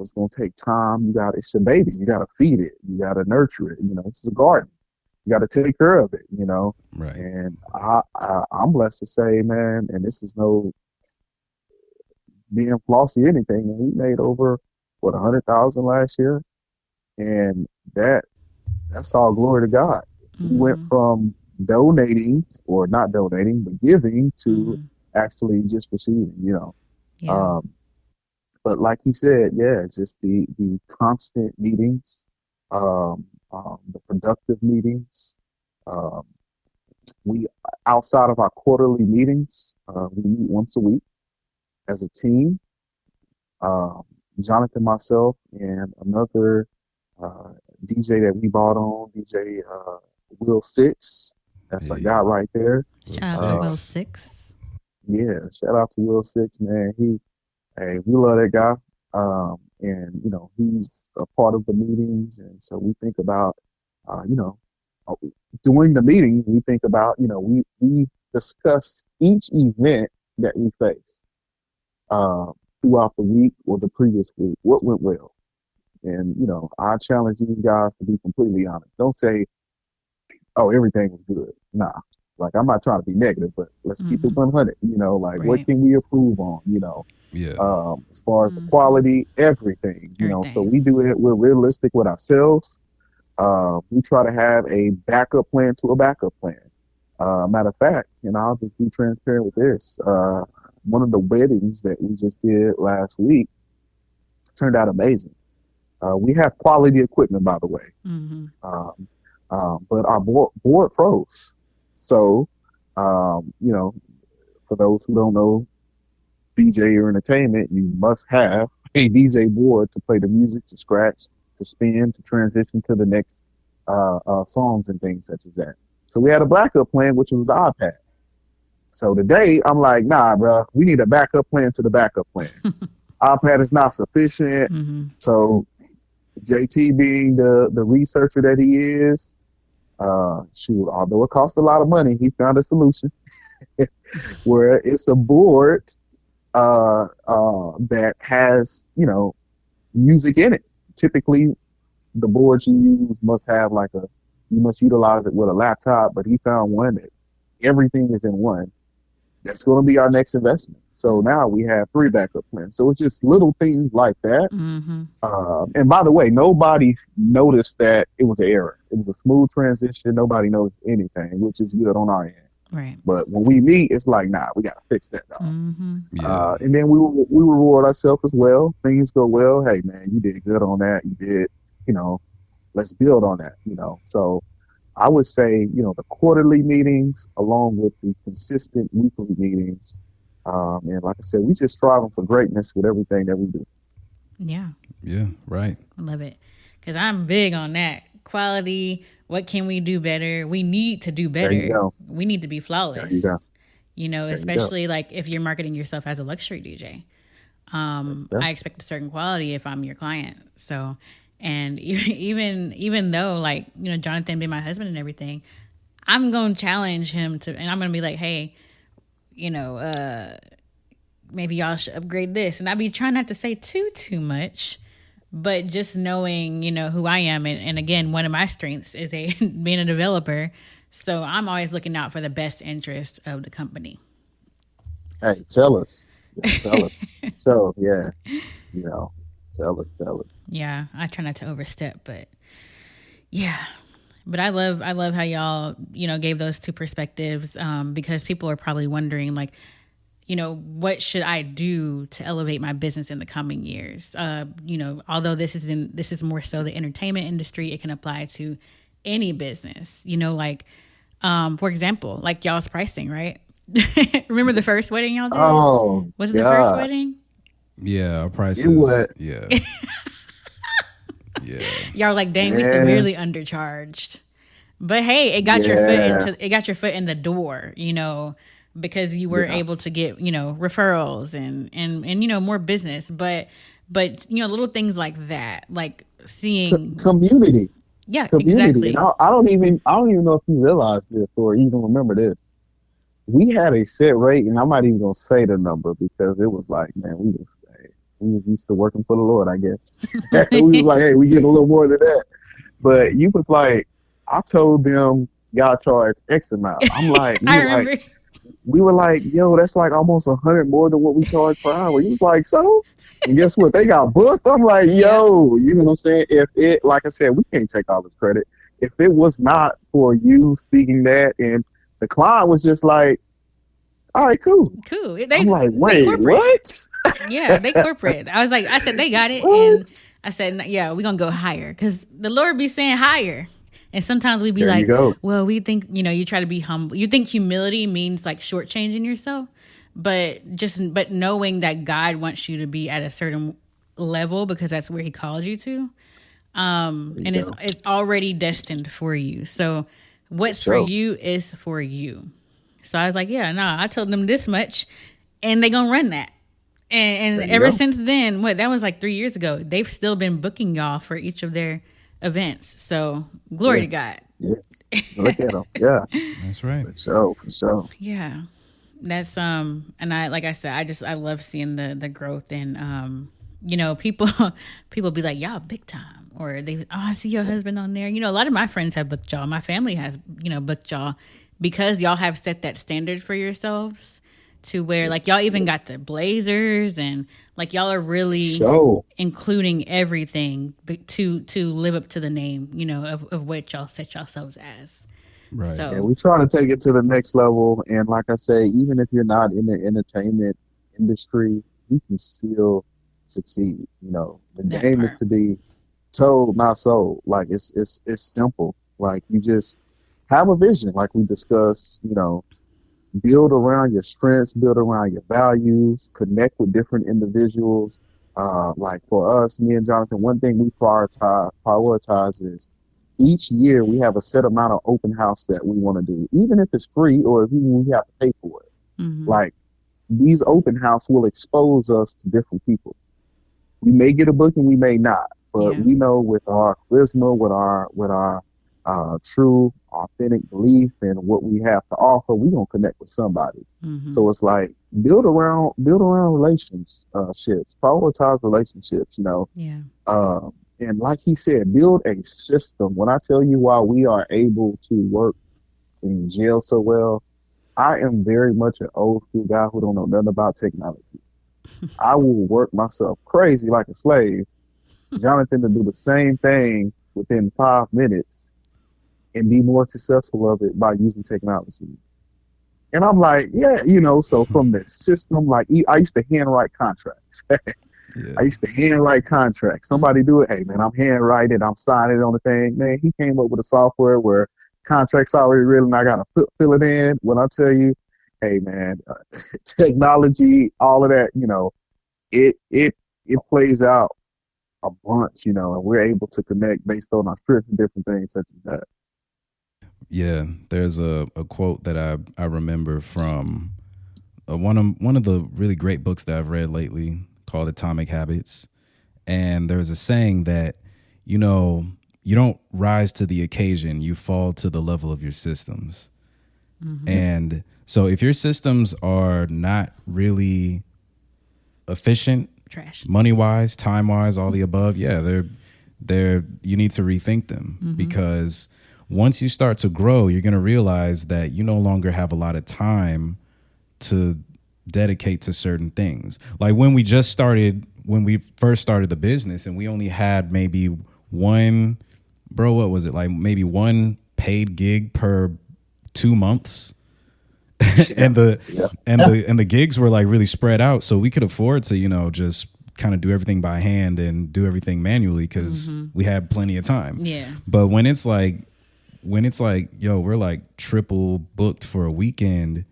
it's going to take time. It's a baby. You got to feed it. You got to nurture it. It's a garden. You got to take care of it, Right. And I'm blessed to say, man, and this is no being flossy anything. Man, we made over, 100,000 last year. And that's all glory to God. We went from donating, or not donating, but giving, to Mhm. actually just receiving, Yeah. Um, but like he said, yeah, it's just the constant meetings, the productive meetings. Um, we outside of our quarterly meetings, we meet once a week as a team. Um, Jonathan, myself, and another uh, DJ that we brought on, DJ Will Six. That's a guy Hey, right there. Shout out to Will Uh, 6. yeah, shout out to Will Six, man. Hey, we love that guy. And he's a part of the meetings, and so we think about, uh, you know, uh, during the meeting, we think about, we discuss each event that we face uh, throughout the week or the previous week. What went well, and I challenge these guys to be completely honest. Don't say, "Oh, everything was good." Nah, like I'm not trying to be negative, but let's keep it Mhm. 100. Like what Right. can we improve on? yeah, As far as the Mhm. quality, everything, so Everything. we do it. We're realistic with ourselves. We try to have a backup plan to a backup plan. Matter of fact, I'll just be transparent with this. One of the weddings that we just did last week turned out amazing. We have quality equipment, by the way. Mhm. Um, but our board froze. So, for those who don't know, DJ or entertainment, you must have a DJ board to play the music, to scratch, to spin, to transition to the next songs and things such as that. So we had a backup plan, which was the iPad. So today I'm like, nah, bro, we need a backup plan to the backup plan. iPad is not sufficient. Mhm. So JT, being the researcher that he is, shoot, although it costs a lot of money, he found a solution where it's a board that has, music in it. Typically, the boards you use must have you must utilize it with a laptop, but he found one that everything is in one. That's going to be our next investment. So now we have 3 backup plans. So it's just little things like that. Mhm. And by the way, nobody noticed that it was an error. It was a smooth transition. Nobody noticed anything, which is good on our end. Right. But when we meet, it's like, nah, we got to fix that, dog. Mhm. yeah, And then we reward ourselves as well. Things go well. Hey, man, you did good on that. You did, let's build on that, So I would say, the quarterly meetings along with the consistent weekly meetings. And like I said, we just striving for greatness with everything that we do. Yeah. yeah, right. I love it. Cuz I'm big on that. Quality, what can we do better? We need to do There you better. go. We need to be There you go. flawless. There you go. Especially like if you're marketing yourself as a luxury DJ. There you go. I expect a certain quality if I'm your client. So, and even though like Jonathan being my husband and everything, I'm gonna challenge him to, and I'm gonna be like, hey, you know, maybe y'all should upgrade this, and I be trying not to say too much, but just knowing who I am, and again, one of my strengths is a being a developer, so I'm always looking out for the best interest of the company. Hey, tell us. Yeah, tell us. So yeah, you know, tell us. Yeah, I try not to overstep, but yeah. But I love how y'all gave those two perspectives, because people are probably wondering like, what should I do to elevate my business in the coming years? Although this is more so the entertainment industry, it can apply to any business. Like, for example, like y'all's pricing, right? Remember the first wedding y'all did? Oh Was it the first gosh, wedding? Yeah, our it was prices. Yeah, yeah, Y'all were like, dang, we man. severely undercharged. But hey, Yeah, it got your foot in the door, because you were yeah. able to get, referrals and more business. But little things like that, like seeing, Community, yeah, community, and exactly. I don't even know if you realize this or even remember this. We had a set rate, and I'm not even gonna say the number because it was like, man, we was used to working for the Lord, I guess. We was like, hey, we get a little more than that. But you was like, I told them y'all charge X amount. I'm like, we I were like, remember. we were like, yo, that's like almost 100 more than what we charge per hour. He was like, so? And guess what? They got booked. I'm like, yo, you know what I'm saying? If it, like I said, we can't take all this credit. If it was not for you speaking that, and the client was just like, all right, cool. I'm like, wait, what? Yeah, they corporate. I said, they got it. What? And I said, yeah, we're going to go higher. Because the Lord be saying higher. And sometimes we be There you like, go. well, we think, you try to be humble. You think humility means like shortchanging yourself. But knowing that God wants you to be at a certain level because that's where he calls you to. And it's already destined for you. So what's for you is for you. So I was like, yeah, no, I told them this much and they going to run that. And ever since then, that was like 3 years ago, they've still been booking y'all for each of their events. So glory to God. Yes. Look at them. Yeah. That's right. For sure. Yeah. That's, and I, like I said, I love seeing the growth and, people be like, y'all big time. Or I see your husband on there. A lot of my friends have booked y'all. My family has, booked y'all because y'all have set that standard for yourselves to where like y'all even got the blazers and like y'all are really including everything to live up to the name, of what y'all set yourselves as. Right. So we try to take it to the next level. And like I say, even if you're not in the entertainment industry, you can still succeed. The game is to be told, not sold. Like it's simple. Like you just have a vision, like we discussed, build around your strengths, build around your values, connect with different individuals. Like for us, me and Jonathan, one thing we prioritize is each year we have a set amount of open house that we want to do, even if it's free or if even we have to pay for it. mm-hmm. Like these open house will expose us to different people. We may get a booking, we may not, but we know with our charisma, with our true, authentic belief and what we have to offer, we gonna connect with somebody. Mm-hmm. So it's like build around relationships, prioritize relationships. And like he said, build a system. When I tell you why we are able to work in jail so well, I am very much an old school guy who don't know nothing about technology. I will work myself crazy like a slave. Jonathan to do the same thing within 5 minutes and be more successful of it by using technology. And I'm like, so from the system, like I used to handwrite contracts. I used to handwrite contracts. Somebody do it. Hey, man, I'm handwriting. I'm signing it on the thing. Man, he came up with a software where contracts already written. I got to fill it in. When I tell you, hey, man, technology, all of that, it plays out a bunch, and we're able to connect based on our strengths and different things such as that. Yeah, there's a quote that I remember from one of the really great books that I've read lately called Atomic Habits. And there's a saying that, you don't rise to the occasion, you fall to the level of your systems. Mm-hmm. And so if your systems are not really efficient, trash, money-wise, time-wise, all the above, they're you need to rethink them. Mm-hmm. Because once you start to grow, you're going to realize that you no longer have a lot of time to dedicate to certain things. Like when we first started the business and we only had maybe one paid gig per 2 months. and the gigs were like really spread out, so we could afford to just kind of do everything by hand and do everything manually because we had plenty of time. Yeah. But when it's like we're like triple booked for a weekend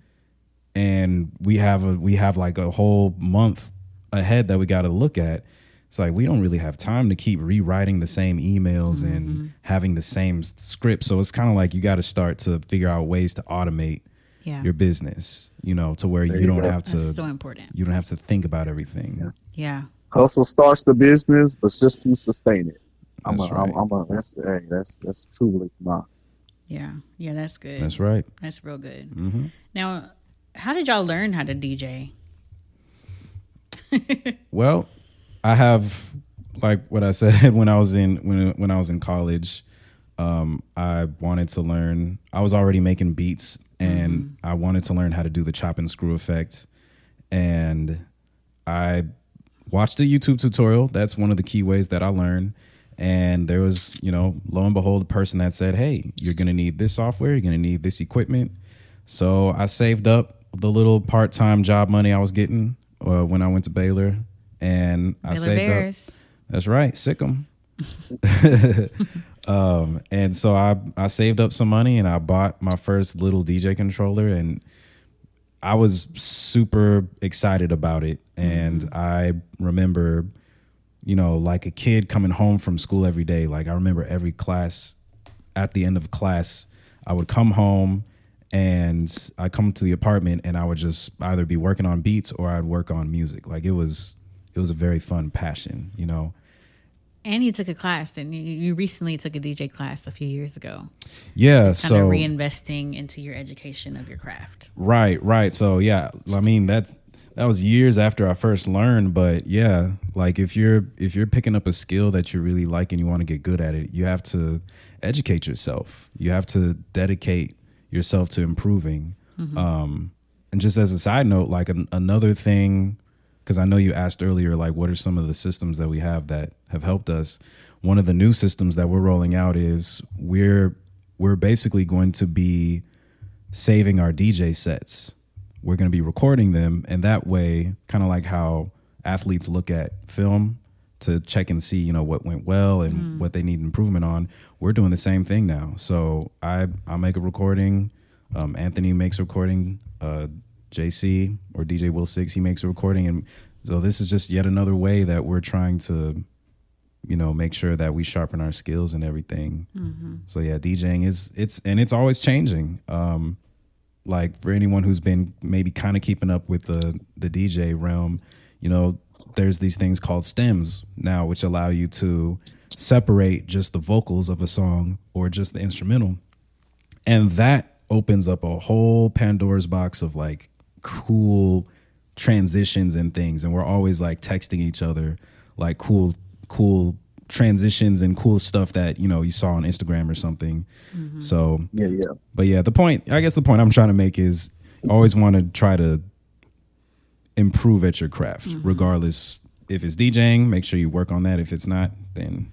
and we have like a whole month ahead that we got to look at, it's like we don't really have time to keep rewriting the same emails and having the same script. So it's kind of like you got to start to figure out ways to automate your business, to where you don't have to. That's so important. You don't have to think about everything. Yeah. Hustle starts the business, but systems sustain it. That's truly mine. Yeah. Yeah, that's good. That's right. That's real good. Mm-hmm. Now, how did y'all learn how to DJ? Well, I have, like what I said when I was in college, I wanted to learn. I was already making beats and I wanted to learn how to do the chop and screw effect. And I watched a YouTube tutorial. That's one of the key ways that I learned. And there was, lo and behold, a person that said, hey, you're going to need this software. You're going to need this equipment. So I saved up the little part-time job money I was getting when I went to Baylor. And I saved Bears. up. That's right. Sick 'em. And so I saved up some money and I bought my first little DJ controller, and I was super excited about it. And I remember, like a kid coming home from school every day. Like I remember every class, at the end of class, I would come home and I come to the apartment and I would just either be working on beats or I'd work on music. Like it was a very fun passion, And you took a class, and you recently took a DJ class a few years ago. Yeah, just kind of reinvesting into your education of your craft. Right. So yeah, I mean that was years after I first learned, but yeah, like if you're picking up a skill that you really like and you want to get good at it, you have to educate yourself. You have to dedicate yourself to improving. And just as a side note, like another thing, because I know you asked earlier, like, what are some of the systems that we have that have helped us? One of the new systems that we're rolling out is we're basically going to be saving our DJ sets. We're going to be recording them, and that way, kind of like how athletes look at film to check and see, what went well and what they need improvement on. We're doing the same thing now. So I make a recording. Anthony makes a recording. JC or DJ Will Six, he makes a recording. And so this is just yet another way that we're trying to, make sure that we sharpen our skills and everything. So yeah, DJing it's always changing. Like for anyone who's been maybe kind of keeping up with the DJ realm, there's these things called stems now, which allow you to separate just the vocals of a song or just the instrumental. And that opens up a whole Pandora's box of like cool transitions and things. And we're always like texting each other like cool transitions and cool stuff that, you saw on Instagram or something. So, Yeah. but yeah, the point I'm trying to make is always want to try to improve at your craft, regardless if it's DJing, make sure you work on that. If it's not, then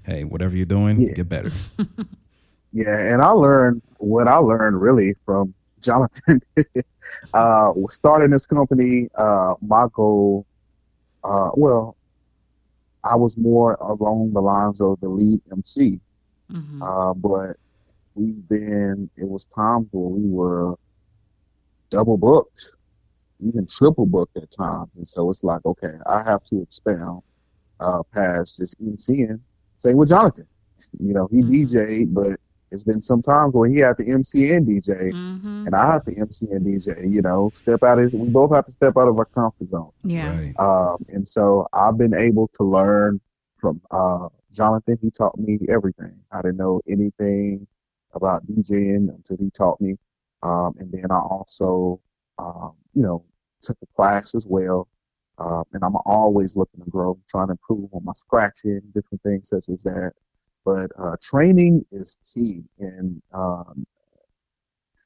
hey, whatever you're doing, get better. Yeah, and I learned what I learned really from Jonathan. Starting this company, my goal, I was more along the lines of the lead MC. But it was times where we were double booked, even triple booked at times. And so it's like, okay, I have to expand past just MCing. Same with Jonathan. He DJ'd, but it's been some times where he had to MC and DJ, and I have to MC and DJ. We both have to step out of our comfort zone. Yeah. Right. And so I've been able to learn from Jonathan. He taught me everything. I didn't know anything about DJing until he taught me. And then I also, took a class as well. And I'm always looking to grow, trying to improve on my scratching, different things such as that. But training is key, and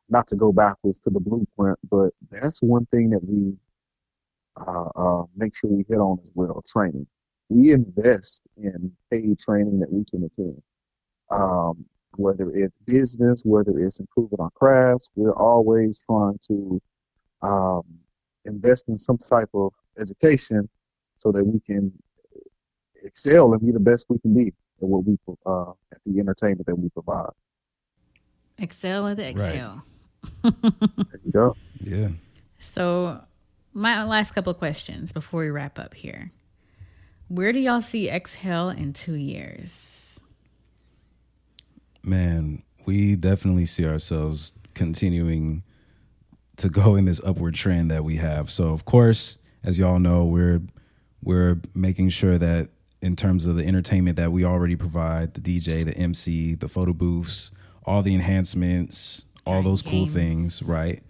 not to go backwards to the blueprint, but that's one thing that we make sure we hit on as well, training. We invest in paid training that we can attend. Whether it's business, whether it's improving our crafts, we're always trying to invest in some type of education so that we can excel and be the best we can be at what we at the entertainment that we provide. Excel at the Excel. There you go. Yeah. So my last couple of questions before we wrap up here. Where do y'all see Exhale in 2 years? Man, we definitely see ourselves continuing to go in this upward trend that we have. So of course, as y'all know, we're making sure that in terms of the entertainment that we already provide, the DJ, the MC, the photo booths, all the enhancements, all those cool things, right?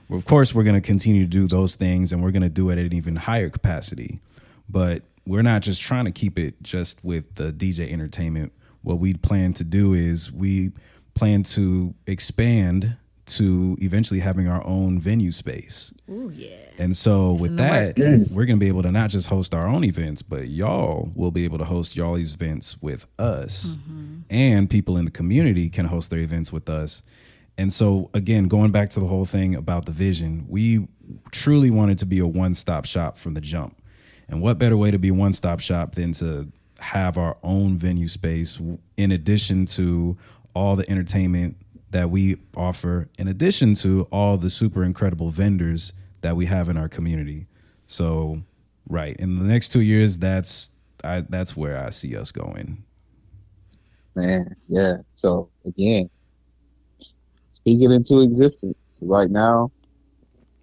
Well, of course, we're going to continue to do those things, and we're going to do it at an even higher capacity. But we're not just trying to keep it just with the DJ entertainment. What we plan to do is we plan to expand to eventually having our own venue space. Ooh, yeah. And so with that, works. we're going to be able to not just host our own events, but y'all will be able to host y'all's events with us. And people in the community can host their events with us. And so, again, going back to the whole thing about the vision, we truly wanted to be a one-stop shop from the jump. And what better way to be a one-stop shop than to have our own venue space in addition to all the entertainment that we offer, in addition to all the super incredible vendors that we have in our community. So, right, in the next 2 years, that's where I see us going. Man, yeah. So again, speak it into existence. Right now,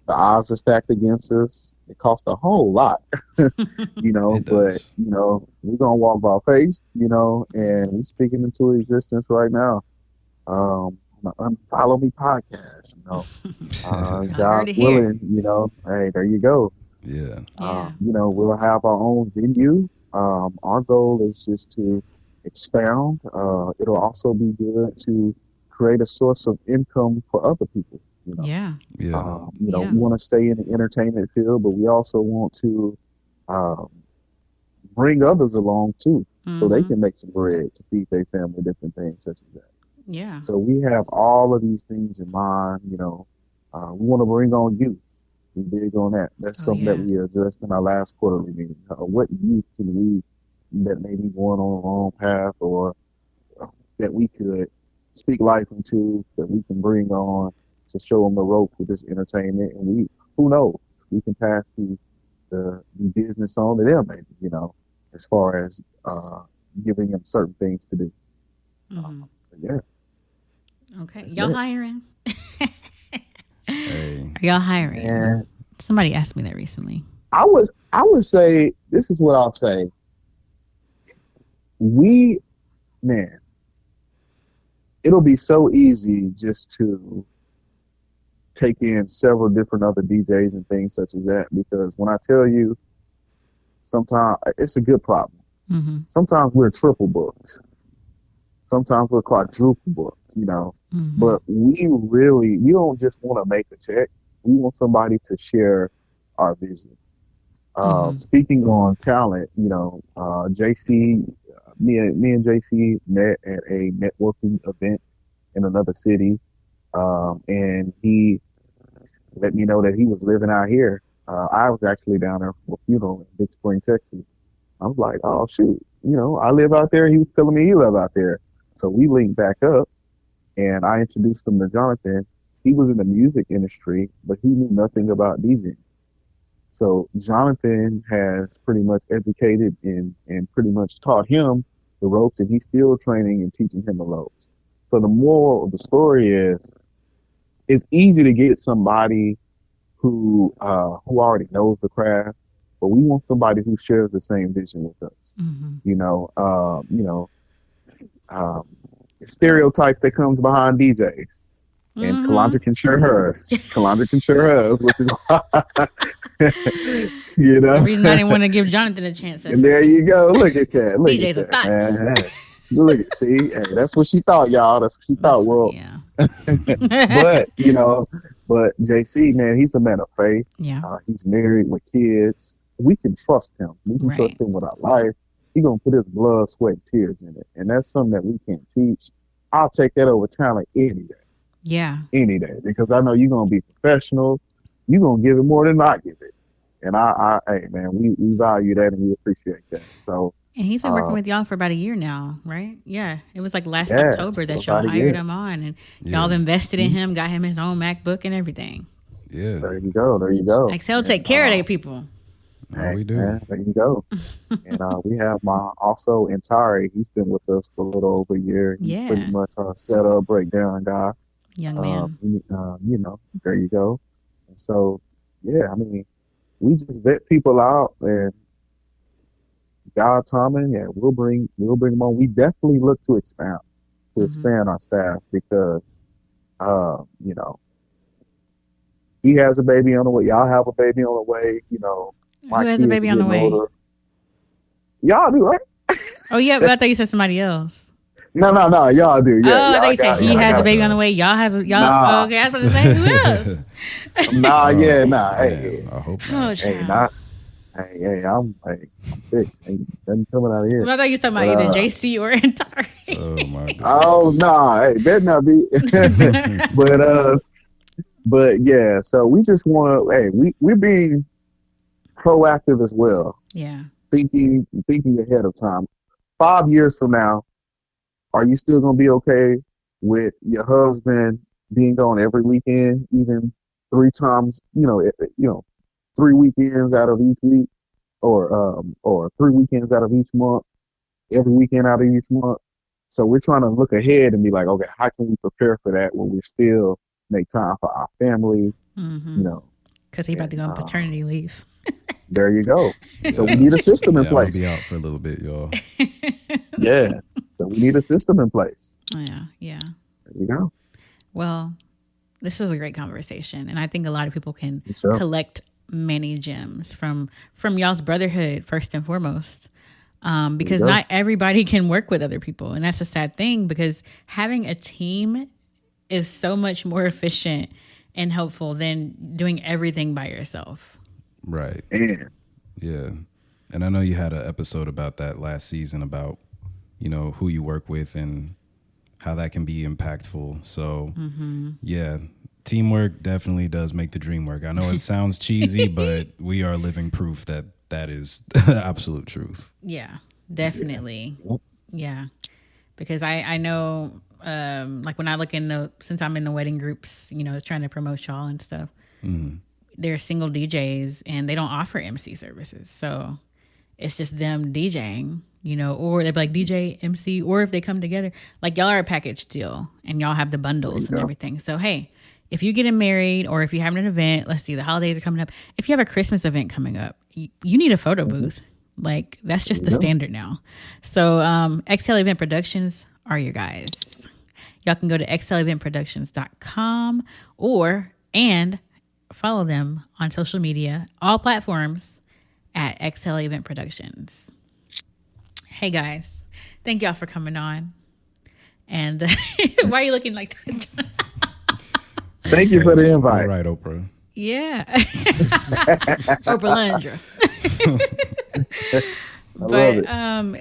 the odds are stacked against us. It costs a whole lot, but we're gonna walk by faith, and we speak it into existence right now. The Unfollow Me podcast, God's willing, hey, there you go. Yeah. We'll have our own venue. Our goal is just to expound. It'll also be good to create a source of income for other people. Yeah. We want to stay in the entertainment field, but we also want to bring others along too, so they can make some bread to feed their family, different things such as that. Yeah. So we have all of these things in mind. We want to bring on youth. We're big on that. That's something that we addressed in our last quarterly meeting. What youth can we that may be going on the wrong path, or that we could speak life into, that we can bring on to show them the ropes with this entertainment, and who knows, we can pass the business on to them, maybe, as far as giving them certain things to do. Yeah. Okay. That's Y'all it. hiring? Hey. Are y'all hiring? And Somebody asked me that recently. I would say, this is what I'll say. It'll be so easy just to take in several different other DJs and things such as that, because when I tell you, sometimes it's a good problem. Sometimes we're triple booked. Sometimes we're quadruple booked, but we don't just want to make a check. We want somebody to share our vision. Speaking on talent, JC, me and JC met at a networking event in another city. And he let me know that he was living out here. I was actually down there for a funeral in Big Spring, Texas. I was like, oh shoot, I live out there. He was telling me he lived out there. So we linked back up, and I introduced him to Jonathan. He was in the music industry, but he knew nothing about DJing. So Jonathan has pretty much educated and pretty much taught him the ropes, and he's still training and teaching him the ropes. So the moral of the story is, it's easy to get somebody who already knows the craft, but we want somebody who shares the same vision with us. Stereotypes that comes behind DJs. And Calundra can share hers. Calundra can share hers, which is the reason I didn't want to give Jonathan a chance. And there you go. Look at that. Look DJs at are thoughts. Man. Look at, see, hey, that's what she thought, y'all. That's what she thought, world. Yeah. But JC, man, he's a man of faith. Yeah. He's married with kids. We can trust him. We can trust him with our life. He's going to put his blood, sweat, and tears in it. And that's something that we can't teach. I'll take that over talent any day. Yeah. Any day. Because I know you're going to be professional. You're going to give it more than I give it. And hey, man, we value that and we appreciate that. So. And he's been working with y'all for about a year now, right? Yeah. It was like last October that y'all hired him on, and y'all invested in him, got him his own MacBook and everything. Yeah. There you go. Excel take care of their people. Oh, we do. Man, there you go. And we have also Intari. He's been with us for a little over a year. He's pretty much our setup, breakdown guy. Young man. There you go. And so, yeah, I mean, we just vet people out, and God timing, we'll bring them on. We definitely look to expand our staff, because he has a baby on the way. Y'all have a baby on the way. Who has a baby on the way? Y'all do, right? Oh yeah, but I thought you said somebody else. No. Y'all do. Yeah. Oh, Y'all they said he has a baby on the way. Y'all has a, y'all. Nah. Okay, I was about to say who else? Nah. Man, I hope Oh, not. Hey, child. not. I'm fixed. Ain't nothing coming out of here. Well, I thought you were talking But about either JC or Antari. Oh my oh goodness. nah, hey, better not be. but yeah. So we just want to. Hey, we're being proactive as well, Yeah. thinking ahead of time. 5 years from now, are you still gonna be okay with your husband being gone every weekend, even 3 times? 3 weekends out of each week, or 3 weekends out of each month, every weekend out of each month. So we're trying to look ahead and be like, okay, how can we prepare for that when we still make time for our family? Mm-hmm. Because he about to And go on paternity leave. there you go. So we Yeah. need a system in Yeah, I'm gonna be place. out for a little bit, y'all. Yeah. So we need a system in place. Yeah. There you go. Well, this was a great conversation, and I think a lot of people can Sure. collect many gems from y'all's brotherhood first and foremost. Because go. not everybody can work with other people, and that's a sad thing. Because having a team is so much more efficient and helpful than doing everything by yourself. Right. And Yeah. And I know you had an episode about that last season about, who you work with and how that can be impactful. So, yeah, teamwork definitely does make the dream work. I know it sounds cheesy, but we are living proof that is the absolute truth. Yeah, definitely. Yeah. Because I know, like when I look since I'm in the wedding groups, trying to promote y'all and stuff, they're single DJs and they don't offer MC services. So it's just them DJing, or they'd be like DJ, MC, or if they come together, like y'all are a package deal and y'all have the bundles and everything. So, hey, if you're getting married or if you're having an event, let's see, the holidays are coming up. If you have a Christmas event coming up, you need a photo booth. Like that's just the standard now. So XL Event Productions are your guys. Y'all can go to xleventproductions.com and follow them on social media, all platforms at XL Event Productions. Hey guys, thank y'all for coming on. And why are you looking like that? thank you for the invite. All right, Oprah. Yeah. Oprah Landra. But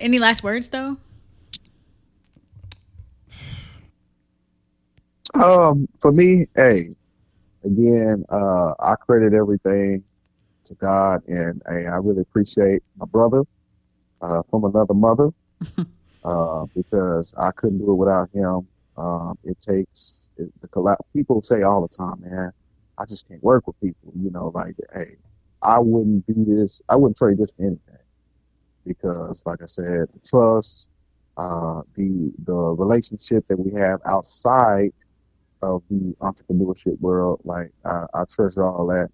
any last words though? For me, hey, again, I credit everything to God, and hey, I really appreciate my brother from another mother because I couldn't do it without him. It takes the collab. People say all the time, man, I just can't work with people. Like, hey, I wouldn't do this. I wouldn't trade this for anything because, like I said, the trust, the relationship that we have outside of the entrepreneurship world, like I treasure all that.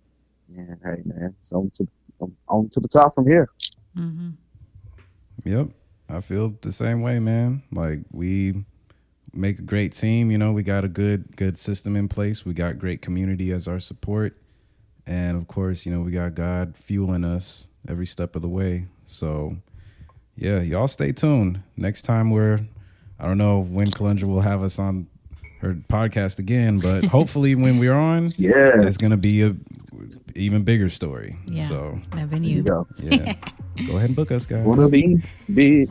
And hey, man, it's on to the top from here. Mm-hmm. Yep. I feel the same way, man. Like we make a great team, we got a good system in place. We got great community as our support. And of course, we got God fueling us every step of the way. So yeah, y'all stay tuned. Next time I don't know when Calundra will have us on her podcast again, but hopefully when we're on, it's going to be a even bigger story. Yeah, so that venue. There you go. Yeah, go ahead and book us, guys. Wanna be big.